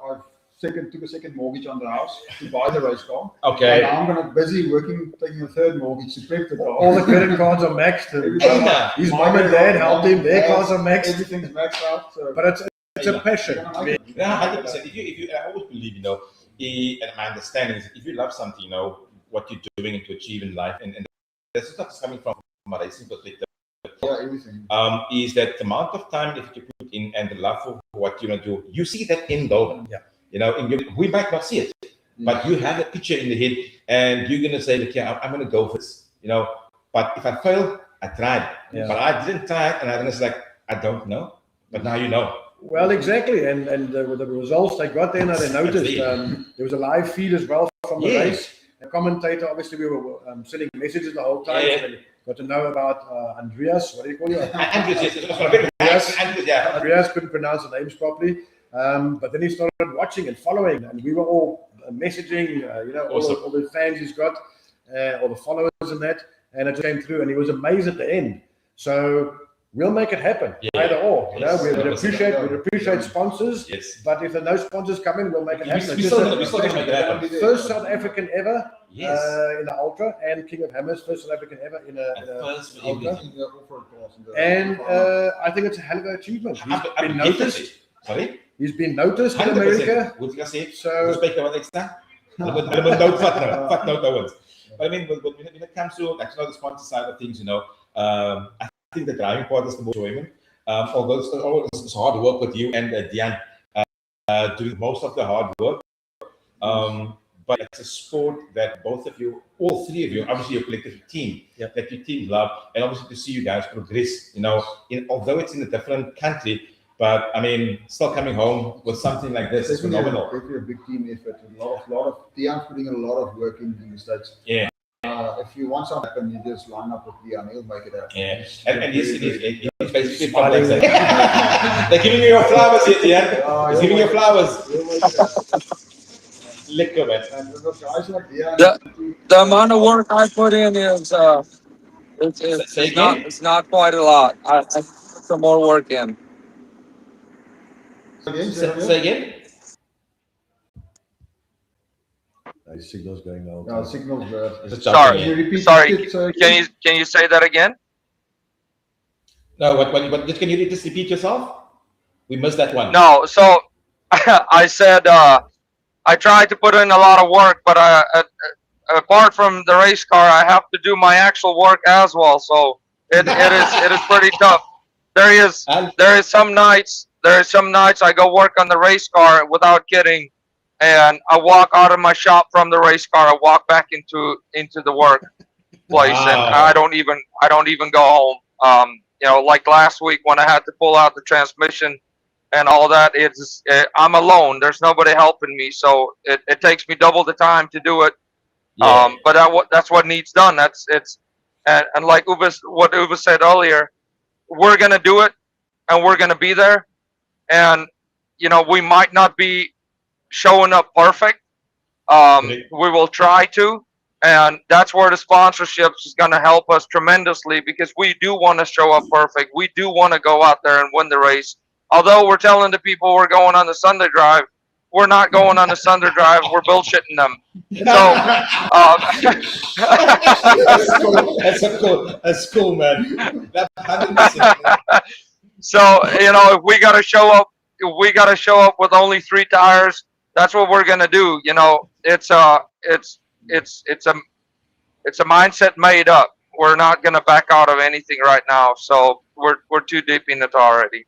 took a second mortgage on the house to buy the race car. Okay. And I'm busy working, taking a third mortgage to prep the car. All the credit cards are maxed. His mom and dad helped him. Their cards are maxed. Everything's maxed out. So. But it's a passion. Yeah, 100%. If I always believe, and my understanding is if you love something, what you're doing and to achieve in life, and that's not coming from a racing perspective. Yeah, everything. Is that the amount of time that you put in and the love for what you want to do, you see that end goal. Yeah. We might not see it, but you have a picture in the head and you're going to say, okay, I'm going to go for this, but if I fail, I tried, but I didn't try it. And I was like, I don't know, but now you know. Well, exactly. And with the results they got there, now they noticed there was a live feed as well from the race. A commentator, obviously, we were sending messages the whole time. So they got to know about Andreas. What do you call you? Andreas couldn't pronounce the names properly. But then he started watching and following, and we were all messaging, all the fans he's got, all the followers and that, and it came through, and he was amazed at the end. So we'll make it happen, either or. You know, we'd appreciate sponsors. Yes. But if there are no sponsors coming, we'll make it happen. We're still going to make it happen. First South African ever Yes. in the Ultra, and King of Hammers, first South African ever in a First for Ultra. everything. And I think it's a hell of an achievement. He's been noticed. Sorry? He's been noticed in 100%. America. Moet ik dat zeggen? So- We spreken wat extra. Hulle moet nood vat nou. Vat nood nou ons. But I mean, when it comes to actually the sponsor side of things, you know, I think the driving part is the most enjoyment. Although it's hard work with you and Dian doing most of the hard work. But it's a sport that both of you, all three of you, obviously your collective team, that your team love, and obviously to see you guys progress, you know, although it's in a different country, but I mean, still coming home with something like this is phenomenal. Definitely a big team effort. A lot of Dian's putting a lot of work in the States. Yeah. If you want something to happen, you just line up with Dian. He'll make it happen. Yeah. And he's basically smiling. They're giving you your flowers here, Dian. He's giving you flowers. Liquor, man. And the guys like Dian. The amount of work I put in is it's not quite a lot. I put some more work in. Say again? Signals going out. No, signals. Sorry. Can you repeat Sorry. it? Can you say that again? No, what can you just repeat yourself? We missed that one. No. So I said I tried to put in a lot of work, but apart from the race car, I have to do my actual work as well. So it is pretty tough. There is some nights I go work on the race car without kidding, and I walk out of my shop from the race car. I walk back into the work place, and I don't even go home. You know, like last week when I had to pull out the transmission and all that, I'm alone. There's nobody helping me, so it takes me double the time to do it. Yeah. But that's what needs done. And like what Uwe said earlier, we're gonna do it, and we're gonna be there. And you know, we might not be showing up perfect. We will try to, and that's where the sponsorships is going to help us tremendously, because we do want to show up perfect. We do want to go out there and win the race. Although we're telling the people we're going on the Sunday drive, we're not going on the Sunday drive. We're bullshitting them. So that's cool, man. That 100%. So, you know, if we got to show up with only 3 tires, that's what we're going to do. You know, it's a mindset made up. We're not going to back out of anything right now. So we're too deep in it already.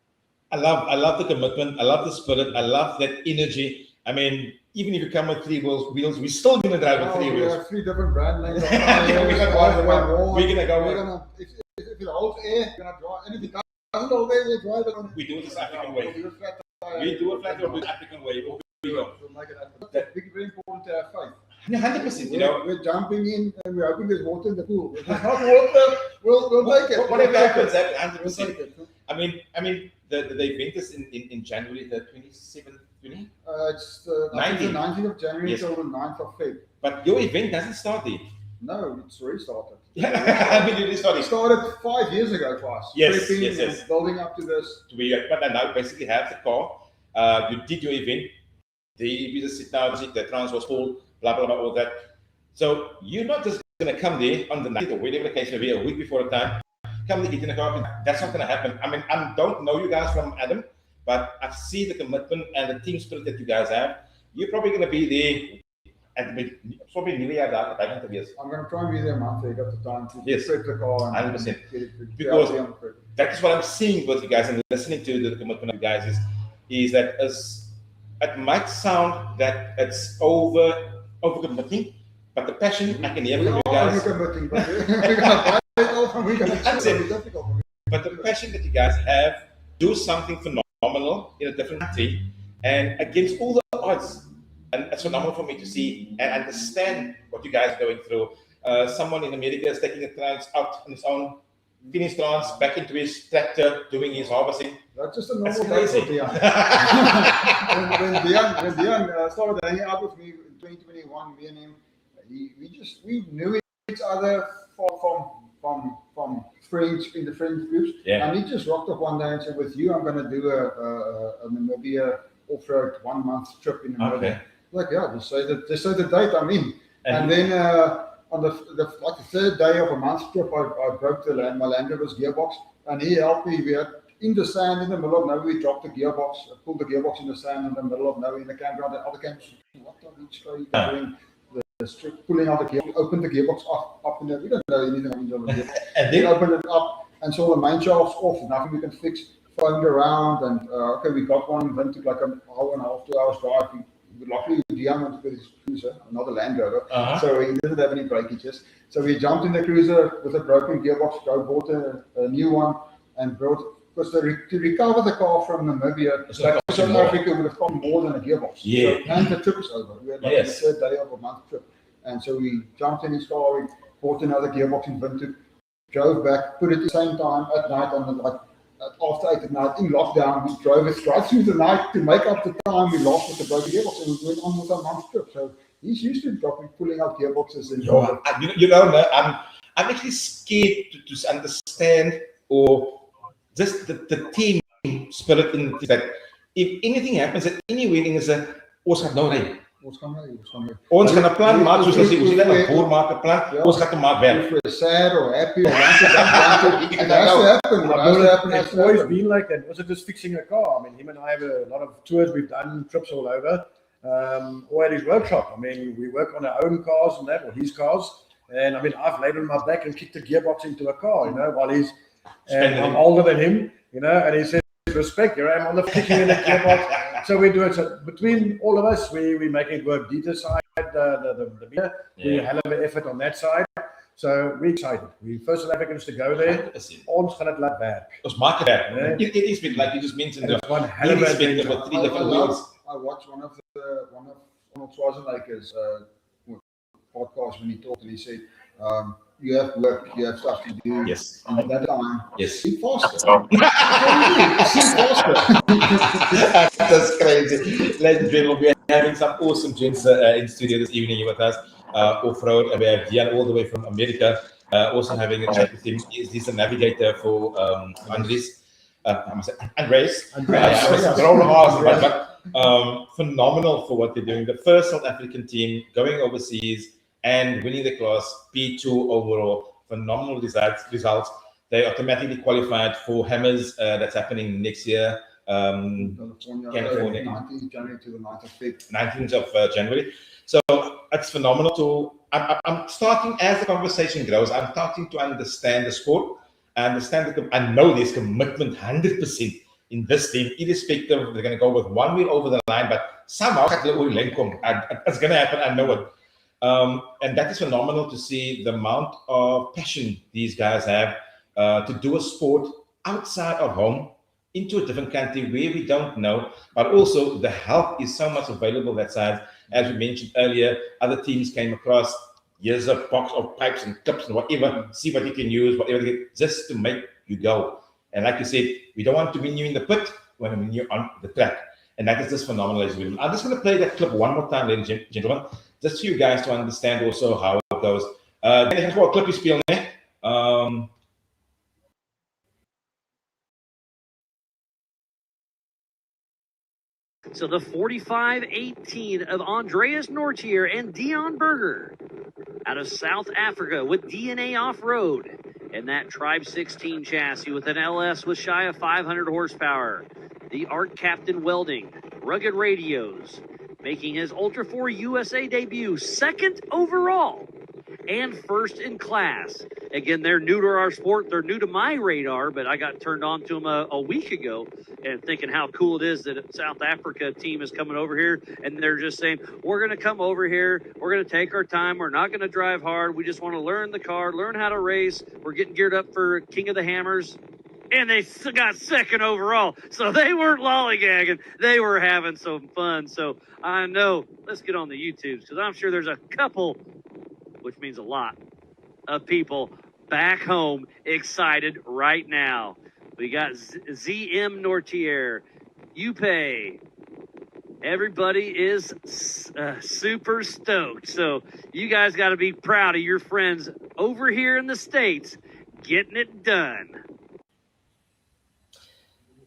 I love the commitment. I love the spirit. I love that energy. I mean, even if you come with 3 wheels, we're still going to drive with 3 We wheels. have 3 different brand names. We're gonna go with. If it holds air, we're gonna drive. And if it doesn't hold air, we'll drive it on. We do it this African way. We'll do a flat tire. We do it flat or African way. We go. We'll make it happen. That's very important to have faith. 100%. You know, We're jumping in and we're hoping there's water in the pool. If there's not water, we'll make it. whatever happens, that We'll take 100%. it. I mean, the event is in January the 27th, 20? It's the 19th of January Yes. till the 9th of Feb. But your event doesn't start there. No, it's restarted. I mean, it is It starting. started 5 years ago for us. Yes, Prepping yes, yes. and building up to this. But I now basically have the car. You did your event. You just sit down, the trans was full, blah, blah, blah, all that. So you're not just going to come there on the night or whatever the case may be, a week before the time, come to get in the car. That's not going to happen. I mean, I don't know you guys from Adam, but I see the commitment and the team spirit that you guys have. You're probably going to be there at the probably New Year. I'm going to try and be there a month. You got the time to Yes, prep the car and 100%. get it Because on prep. that is what I'm seeing with you guys and listening to the commitment of you guys is that it might sound that it's over committing, but the passion I can hear from you guys. Overcommitting, but we're going to buy it off and we're going to That's it. be difficult. But the passion that you guys have, do something phenomenal in a different country and against all the odds. And it's phenomenal for me to see and understand what you guys are going through. Someone in America is taking a trans out on his own, finished trans, back into his tractor, doing his harvesting. That's just a That's normal day crazy. for Dian. when Dian started hanging out with me in 2021, me and him, we knew each other from from friends in the friends groups. Yeah. And he just rocked up one day and said, "With you, I'm going to do maybe a off-road 1 month trip in Namibia." Okay. Like, yeah, just say the date I'm in. And then on the third day of a month trip, I broke my Land Rover's gearbox, and he helped me. We had in the sand in the middle of nowhere, we dropped the gearbox, pulled the gearbox in the sand in the middle of nowhere in the campground. The other campers, what are these guys doing? The strip pulling out the gearbox, opened the gearbox up in there. We don't know anything on the gearbox. And then opened it up and saw the main shafts off, nothing we can fix. Phoned around and okay, we got one. Then took like an hour and a half, 2 hours drive. Luckily, Dion went with his cruiser, not a Land Rover, so he didn't have any breakages. So we jumped in the cruiser with a broken gearbox, bought a new one, and brought, because to recover the car from Namibia, South Africa would have cost more than a gearbox. Yeah. So, and the trip was over. We had like the third day of a month trip. And so we jumped in his car, we bought another gearbox in Windhoek, drove back, put it at the same time at night on the after 8 at night in lockdown. We drove it right through the night to make up the time we lost with the broken gearbox, and we went on with our month trip. So he's used to pulling out gearboxes and I'm actually scared to understand or just the team spirit in that if anything happens at any wedding is ons gaan nou ry. Ons gaan 'n plan maak soos as jy ons net 'n boer maak 'n plan. Ons gaan dit maak werk. If we're sad or happy or it has to happen. It's always been like that. Was it just fixing a car? I mean, him and I have a lot of tours we've done, trips all over. Or at his workshop. I mean, we work on our own cars and that, or his cars. And I mean, I've laid on my back and kicked the gearbox into a car, you know, while he's, and I'm older than him, you know, and he says, respect, here I am on the kicking in the gearbox. So we do it. So between all of us, we make it work. Dieter side, the beer, we hell of an effort on that side. So we're excited. We first South Africans to go there. Ons gaan dit laat werk. Ons maak dit werk. It is bit like you just mentioned. One hell of a thing. I watched one of Arnold Schwarzenegger's podcast when he talked, and he said, "You have work, you have stuff to do." Yes. And at that time, sleep faster. Sleep faster. That's crazy. Ladies and gentlemen, we are having some awesome gents in studio this evening with us. Off-road, and we have Dian all the way from America. Also having a chat with him. He's a navigator for Andres. Andres. Phenomenal for what they're doing. The first South African team going overseas and winning the class P2 overall. Phenomenal results. They automatically qualified for Hammers that's happening next year. California. 19th January to the 9th of February. 19th of January. So it's phenomenal. I'm starting, as the conversation grows, I'm starting to understand the sport. I know there's commitment 100% in this team, irrespective of they're going to go with one wheel over the line, but somehow it's going to happen. I know it. And that is phenomenal to see the amount of passion these guys have to do a sport outside of home into a different country where we don't know, but also the help is so much available that side. As we mentioned earlier, other teams came across years of box of pipes and clips and whatever, see what you can use, whatever, just to make you go. And like you said, we don't want to win you in the pit, we want to win you on the track. And that is just phenomenal as well. I'm just going to play that clip one more time, ladies and gentlemen, just for you guys to understand also how it goes. Thanks for a clip speel, né? So the 45-18 of Andreas Nortier and Dion Berger out of South Africa with DNA Off-Road and that Tribe 16 chassis with an LS with shy of 500 horsepower. The Art Captain Welding, rugged radios, making his Ultra 4 USA debut, second overall and first in class. Again, they're new to our sport. They're new to my radar, but I got turned on to them a week ago and thinking how cool it is that a South Africa team is coming over here, and they're just saying, we're going to come over here. We're going to take our time. We're not going to drive hard. We just want to learn the car, learn how to race. We're getting geared up for King of the Hammers. And they got second overall. So they weren't lollygagging. They were having some fun. So I know, let's get on the YouTubes, because I'm sure there's a couple, which means a lot, of people back home excited right now. We got ZM Nortier, Upe. Everybody is super stoked. So you guys got to be proud of your friends over here in the States getting it done.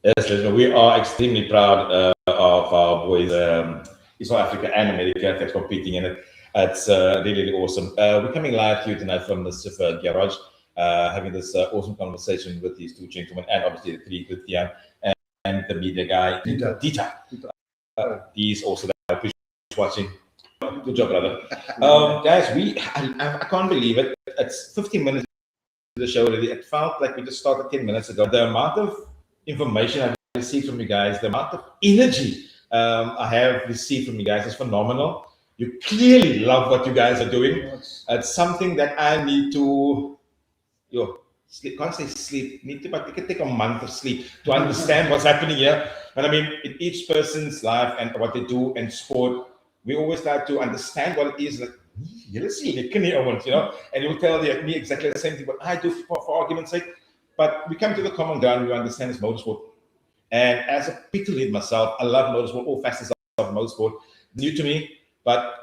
Yes, listen, we are extremely proud of our boys in South Africa and America that's competing in it. It's really, really awesome. We're coming live to you tonight from the Cipher Garage, having this awesome conversation with these two gentlemen, and obviously the three with Dian and the media guy, Dita. He's also there. Please watching. Good job, brother. Guys, I can't believe it. It's 15 minutes into the show already. It felt like we just started 10 minutes ago. The amount of information I've received from you guys, the amount of energy I have received from you guys is phenomenal. You clearly love what you guys are doing. It's something that I need to, sleep. Can't say sleep. Need to, but you can take a month of sleep to understand what's happening here. But I mean, in each person's life and what they do in sport, we always try to understand what it is. Like, you'll see, and you'll tell me exactly the same thing. But I do for argument's sake. But we come to the common ground. We understand it's motorsport. And as a pit lead myself, I love motorsport, all facets of motorsport. New to me, but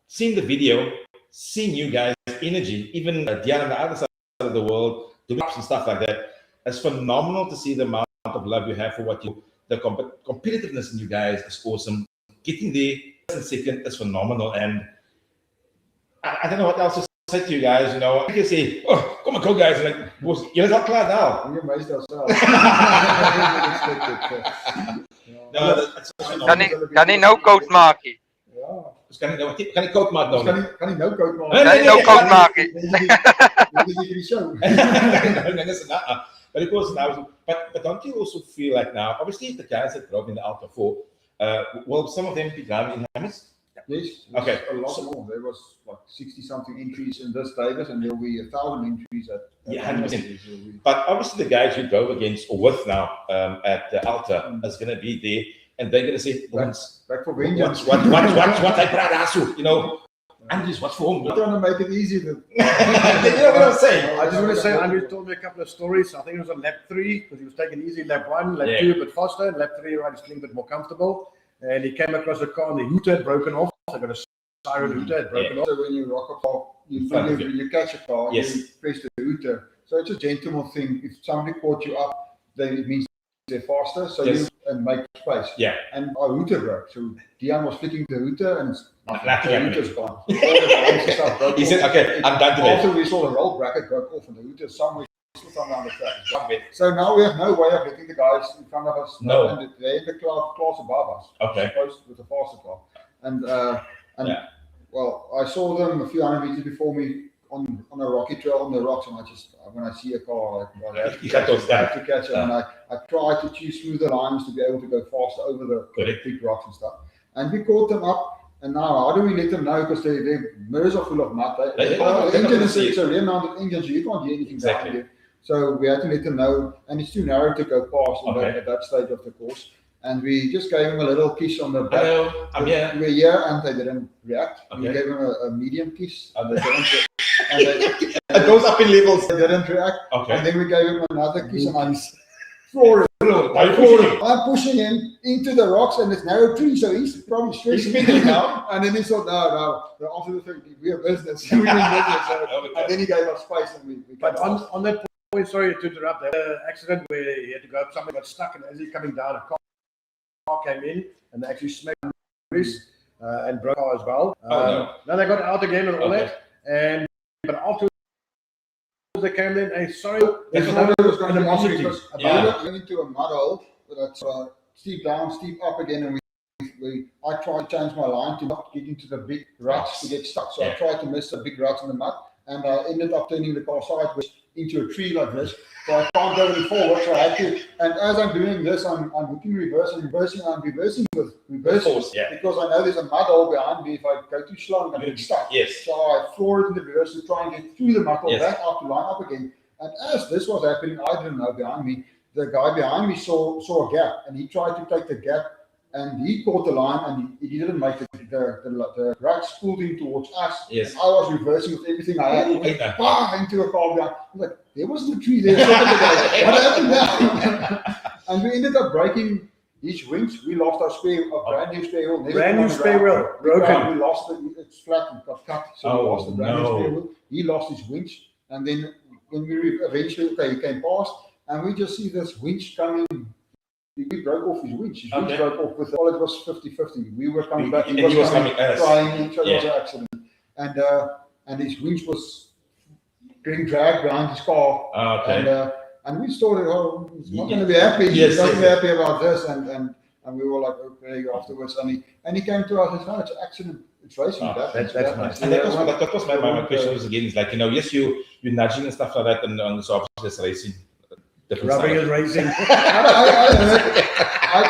seeing the video, seeing you guys' energy, even Diana on the other side of the world, doing and stuff like that, it's phenomenal to see the amount of love you have for what you do. The competitiveness in you guys is awesome. Getting there in second is phenomenal. And I don't know what else to say to you guys. You can say, oh, come on, go guys. Like, you're not clear now. We amazed ourselves. Kan hij nou coat maken? Dus kan ik koud maken dan? Kan hij nou koud maken? Kan hij nou coat maken? But of course now, but don't you also feel like now, obviously the guys that drove in the Alpha 4, will some of them be driving in Hammers? Yes. Okay. A lot more. There was like 60-something entries in this Davis, and there will be 1,000 entries at 100%. But obviously the guys you drove against or with now at the Alta is going to be there, and they're going to say, back for vengeance. What I brought Andrews, what's for home? I'm trying to make it easy. You know what I'm saying? I just want to say, Andrew told me a couple of stories. I think it was on lap 3 because he was taking easy lap 1, lap 2 a bit faster, and lap 3 right, he's feeling a bit more comfortable. And he came across a car and the hooter had broken off. I got a siren hooter had broken off. So when you rock a car, you catch a car, and you press the hooter. So it's a gentleman thing. If somebody caught you up, then it means they're faster, so you make space. Yeah. And our hooter broke. So Dion was flicking the hooter and the hooter's gone. He said, okay, I'm done today. After we saw the roll bracket broke off and the hooter somewhere still around the track. So now we have no way of getting the guys in front of us. No. And they're in the class above us. Okay. Supposed with the faster car. And well, I saw them a few hundred meters before me on a rocky trail on the rocks, and when I see a car, I have to catch it. And I try to choose smoother lines to be able to go faster over the big rocks and stuff. And we caught them up. And now, how do we let them know? Because their mirrors are full of mud. The engine is a rear-mounted engine, so you can't hear anything down here. So we had to let them know, and it's too narrow to go past at that stage of the course. And we just gave them a little kiss on the back. Hello, I'm here. We're here, and they didn't react. Okay. We gave them a medium kiss, and they didn't react. It goes up in levels. They didn't react. Okay. And then we gave him another kiss, and I'm flooring. I'm pushing him into the rocks, and it's narrow tree, so he's probably stressing now. And then he thought, no, after the thing, we are business. We're in business. So, and then he gave us space, and we But on that point, sorry to interrupt, the accident where he had to go up, something got stuck, and as he's coming down, a car came in, and they actually smacked him and broke car as well. Now they got out again and all that, but afterwards they came in, hey, sorry, there's no animosity. We went into a mud hole that's steep down, steep up again, and I tried to change my line to not get into the big ruts to get stuck. So I tried to miss the big ruts in the mud, and I ended up turning the car sideways into a tree like this. So I can't go any forward, so I had to. And as I'm doing this, I'm hooking reverse and reversing. I'm reversing with reverse force, because I know there's a mud hole behind me. If I go too slow, I'm going to get stuck. So I floor it in the reverse to try and get through the mud hole, back up to line up again. And as this was happening, I didn't know behind me. The guy behind me saw a gap, and he tried to take the gap, and he caught the line, and he didn't make it. The ruts pulled him towards us. And I was reversing with everything I had. Into a car behind. I'm like, there wasn't a tree there. What happened now? And we ended up breaking his wings. We lost our brand new spare wheel. Brand new spare wheel, broken. We lost it. It's flat and got cut. So we lost the brand new spare wheel. He lost his wings, and then eventually, he came past, and we just see this winch coming. He broke off his winch. His winch broke off with it was 50-50. We were coming back. He was coming flying into the accident, and his winch was getting dragged behind his car. And we thought, oh, he's not going to be happy. He's not going to be happy about this, and we were like, okay, afterwards, and he came to us and said, no, it's an accident. It's racing. That's nice. And that was my question was again, is like, yes, you're nudging and stuff like that, and on the surface racing. Rubbing and racing.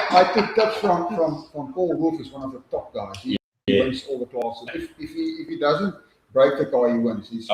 I took tips from Paul Wolf, who's one of the top guys. He wins all the classes. If he doesn't break the car, he wins. He's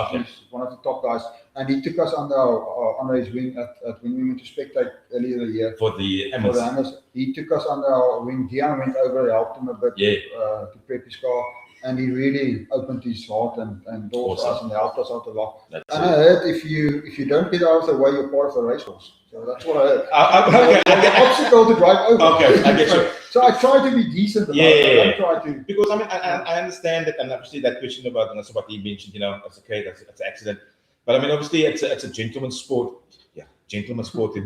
one of the top guys, and he took us under his wing at when we went to spectate earlier the year for the Hammers. He took us under our wing. Dion went over, helped him a bit to prep his car. And he really opened his heart and doors for us and helped us out a lot. I heard if you don't get out of the way, you're part of the racehorse. So that's what I heard. The obstacle to drive over. Okay, I get you. So I try to be decent about it. I don't try to. Because I understand that, and obviously that question about what he mentioned, that's okay, that's an accident. But obviously it's a gentleman's sport. Yeah, gentleman's sport.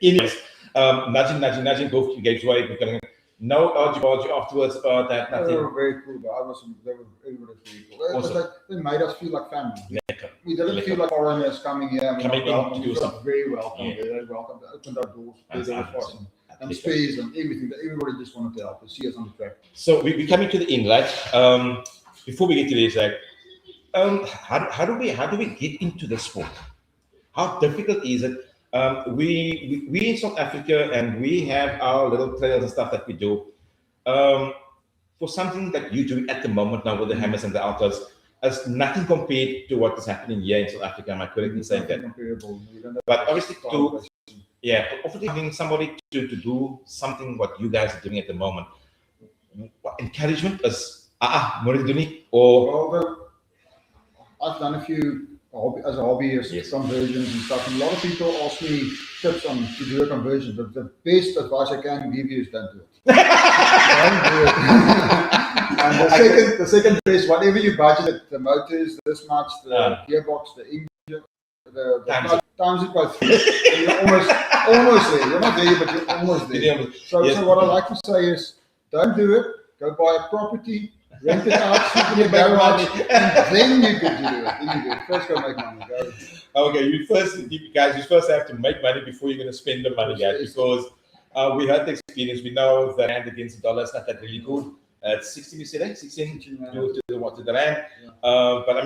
Anyways, nudging, both games away. No argy afterwards about that. Nothing. They were very cool. They were very cool. Awesome. They made us feel like family. We didn't feel like foreigners coming here. Coming in to do something. Very welcome. They welcome. They opened our doors. They were awesome. And space and everything. Everybody just wanted to help us, see us on the track. So we're coming to the end, right? Before we get to this, how do we get into the sport? How difficult is it? We in South Africa, and we have our little trails and stuff that we do. For something that you do at the moment now with the Hammers and the Altas, as nothing compared to what is happening here in South Africa. Am I correct in saying that? But obviously, offering somebody to do something what you guys are doing at the moment. What encouragement is or I've done a few. As a hobbyist, conversions and stuff. And a lot of people ask me tips on to do a conversion, but the best advice I can give you is don't do it. Don't do it. And the second best, whatever you budget, the motors, this much, the gearbox, the engine, the times it by 3. You're almost there. You're not there, but you're almost there. So what I like to say is, don't do it. Go buy a property. Rent it out, sleep in your garage, and then you can do it. First, go make money. Okay, you first have to make money before you're going to spend the money, guys. Because we had the experience. We know the rand against the dollar is not that really good. It's 16, you say that? 16 to the rand. But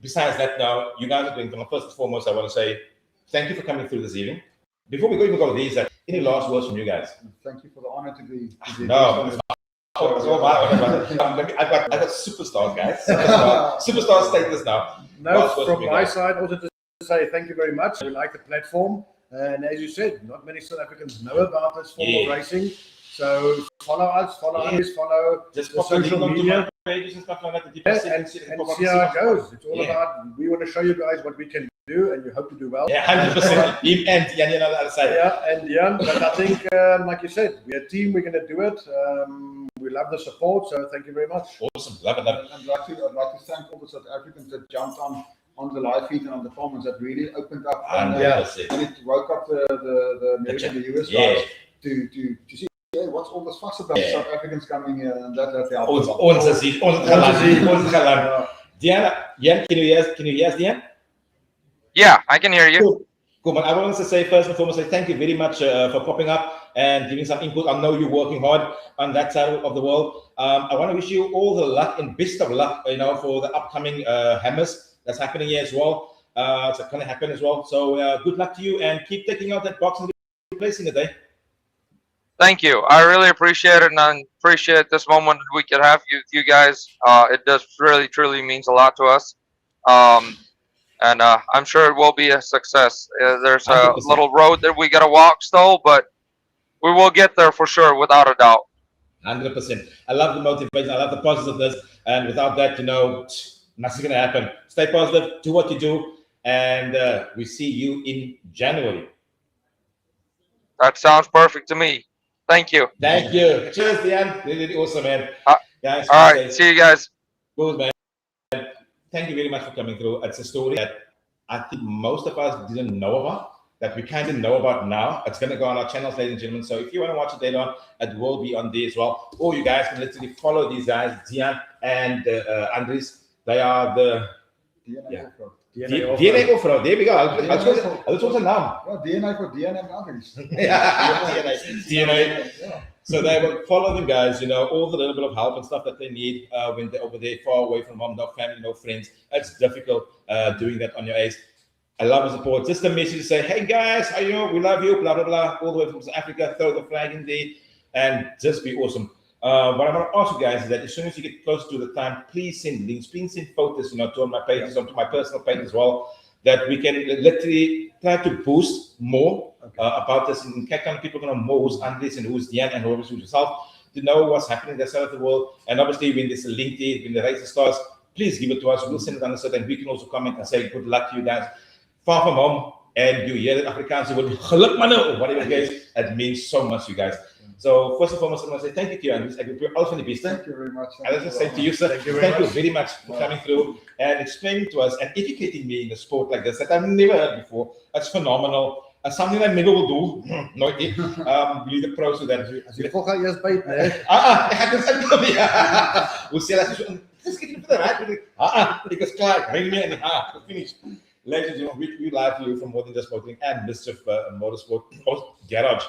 besides that, now you guys are doing. First and foremost, I want to say thank you for coming through this evening. Before we go these, any last words from you guys? Thank you for the honor to be. I've got superstars, guys. Superstar status now. No, from my side, also to say thank you very much. We like the platform, and as you said, not many South Africans know about this form of racing. So follow us, follow just the social media pages and stuff like that. And see how it goes. It's all about, we want to show you guys what we can do, and we hope to do well. Yeah, 100%. Him and Jan on the other side. Yeah, and Jan. But I think, like you said, we're a team. We're going to do it. We love the support, so thank you very much. Awesome, love it. I'd like to thank all the South Africans that jumped on the live feed and on the comments that really opened up and it woke up the American, the US guys to see. Hey, what's all this fuss about South Africans coming here and that helps. Jan, can you hear us, Jan? Yeah, I can hear you. Cool, man. I want to say first and foremost, thank you very much for popping up and giving some input. I know you're working hard on that side of the world. I want to wish you all the luck and best of luck, for the upcoming Hammers that's happening here as well. It's going to happen as well. So good luck to you and keep taking out that box and replacing it, eh? Thank you. I really appreciate it, and I appreciate this moment we could have you guys. It does really, truly means a lot to us. And I'm sure it will be a success. There's a 100%. Little road that we got to walk still, but we will get there for sure, without a doubt. 100%. I love the motivation. I love the positiveness. And without that, nothing's going to happen. Stay positive. Do what you do. And we see you in January. That sounds perfect to me. Thank you. Thank you. Cheers, Diane. Really awesome, man. Guys, all right. See you guys. Good, man. Thank you very much for coming through. It's a story that I think most of us didn't know about, that we kind of know about now. It's going to go on our channels, ladies and gentlemen. So if you want to watch it later on, it will be on there as well. Or you guys can literally follow these guys, Dian and Andres. They are the DNA Offroad. There we go. That's also now. DNA for DNA and Andres. DNA. Yeah. So they will follow them, guys, you know, all the little bit of help and stuff that they need when they're over there, far away from mom, no family, no friends. It's difficult doing that on your age. I love the support. Just a message to say, hey guys, how are you? We love you, blah, blah, blah, all the way from South Africa, throw the flag in there and just be awesome. What I'm going to ask you guys is that as soon as you get close to the time, please send links, please send photos, you know, to my pages, onto my personal page as well, that we can literally try to boost more about this. In Cape Town, people are going to know who's Andres and who's Dian and who's yourself, to know what's happening in the side of the world. And obviously, when there's a link there, when the race starts, please give it to us. We'll send it on the side, and we can also comment and say good luck to you guys. Far from home, and you hear that Afrikaans would geluk manne, or whatever it is, it means so much, you guys. So first and foremost, I want to say thank you to you, Andres. I give you all from the best. Thank you very much. And as I say to you, sir, thank you very much for coming through and explaining to us and educating me in a sport like this that I've never heard before. It's phenomenal. Something I never will do. Nooit nie. Jullie the pros so that as jy volg eers byt, né? Ek het inkom ja. Hoe sê dat so dis ek vir die raad. Ek is klaar. Bring me in die finish. Ladies and gentlemen, we live to you from More Than Just Motoring and Mischief Motorsport Garage.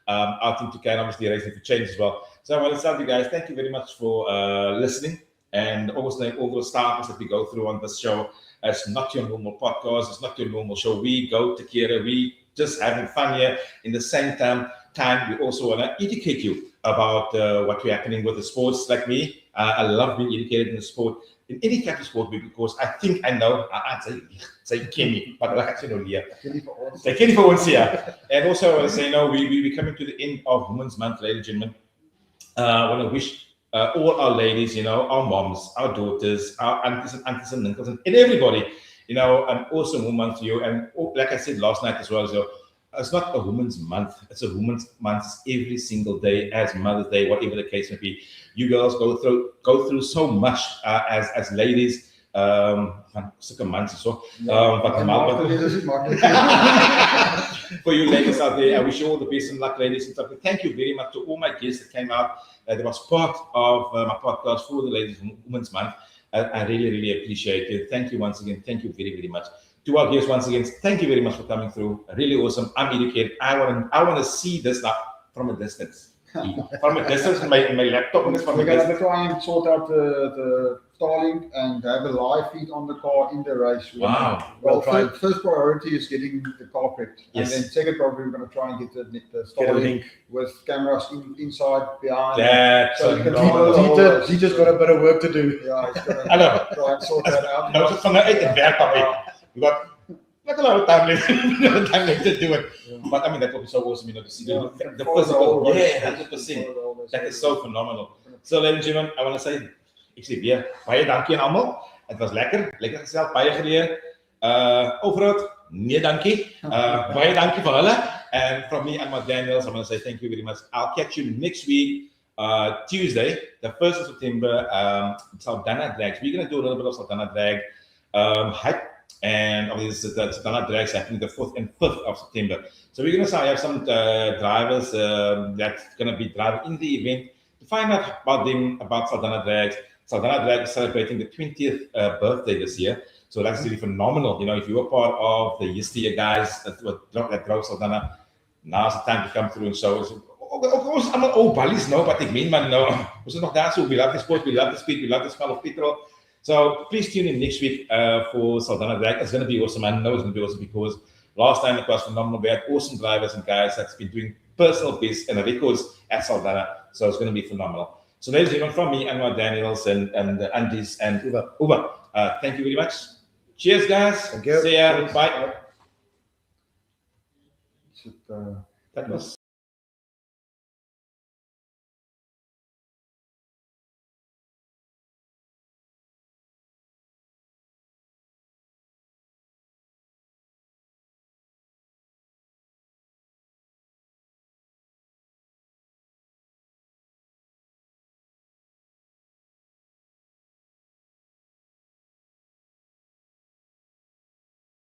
Our team to can obviously Racing for Change as well. So I want to tell you guys, thank you very much for listening, and obviously all those starters that we go through on this show. It's not your normal podcast, it's not your normal show. We go together, we just having fun here. In the same time, we also want to educate you about what's happening with the sports. Like me, I love being educated in the sport, in any type of sport, because I think I know. Say Kenny, but like I said earlier, Kenny for once here. And also, I want to say, we're coming to the end of Women's Month, ladies and gentlemen. I want to wish all our ladies, our moms, our daughters, our aunties and uncles, and everybody, an awesome woman to you. And like I said last night as well, so it's not a Women's Month. It's a Women's Month every single day, as Mother's Day, whatever the case may be. You girls go through so much as ladies. Sulke months so. For you ladies out there, I wish you all the best and luck, ladies and stuff. Thank you very much to all my guests that came out. That was part of my podcast for the Ladies Women's Month. I really, really appreciate it. Thank you once again. Thank you very, very much. To our guests once again, thank you very much for coming through. Really awesome. I'm educated. I want to see this now from a distance. From a distance in my laptop. We're going to try and sort out the Starlink and have a live feed on the car in the race. Wow. Well, first priority is getting the car prepped. Yes. And then second priority, we're going to try and get the Starlink with cameras inside, behind. That's so he just got a bit of work to do. Yeah, he's going to try and sort that out. No, it's from we got like a lot of time left to do it. Yeah. But I mean, that will be so awesome, to see the physical. 100%. That is so phenomenal. So, ladies and gentlemen, I want to say, ek sê weer, baie dankie aan almal. Het was lekker gesels, baie geleer. Overhoud, nee dankie. Baie dankie vir hulle. And from me and my Daniels, I want to say thank you very much. I'll catch you next week, Tuesday, the 1st of September, Saldanha Drags. We're going to do a little bit of Saldanha Drag hype. And obviously, the Saldanha Drags happening the 4th and 5th of September. So we're going to have some drivers that's going to be driving in the event to find out about them, about Saldanha Drags. Saldanha Drag is celebrating the 20th birthday this year. So that's really phenomenal. If you were part of the yesteryear guys that drove Saldanha, now's the time to come through and show us. Ons allemaal ou ballies nou, wat ek meen man nou. Ons is nog daar so, we love the sport, we love the speed, we love the smell of petrol. So please tune in next week for Saldanha Drag. It's going to be awesome. I know it's going to be awesome because last time it was phenomenal. We had awesome drivers and guys that's been doing personal best and records at Saldanha. So it's going to be phenomenal. So ladies and gentlemen, from me, Anwar Daniels and Andres and Uber, thank you very much. Cheers, guys. Thank you. See ya. Bye. That was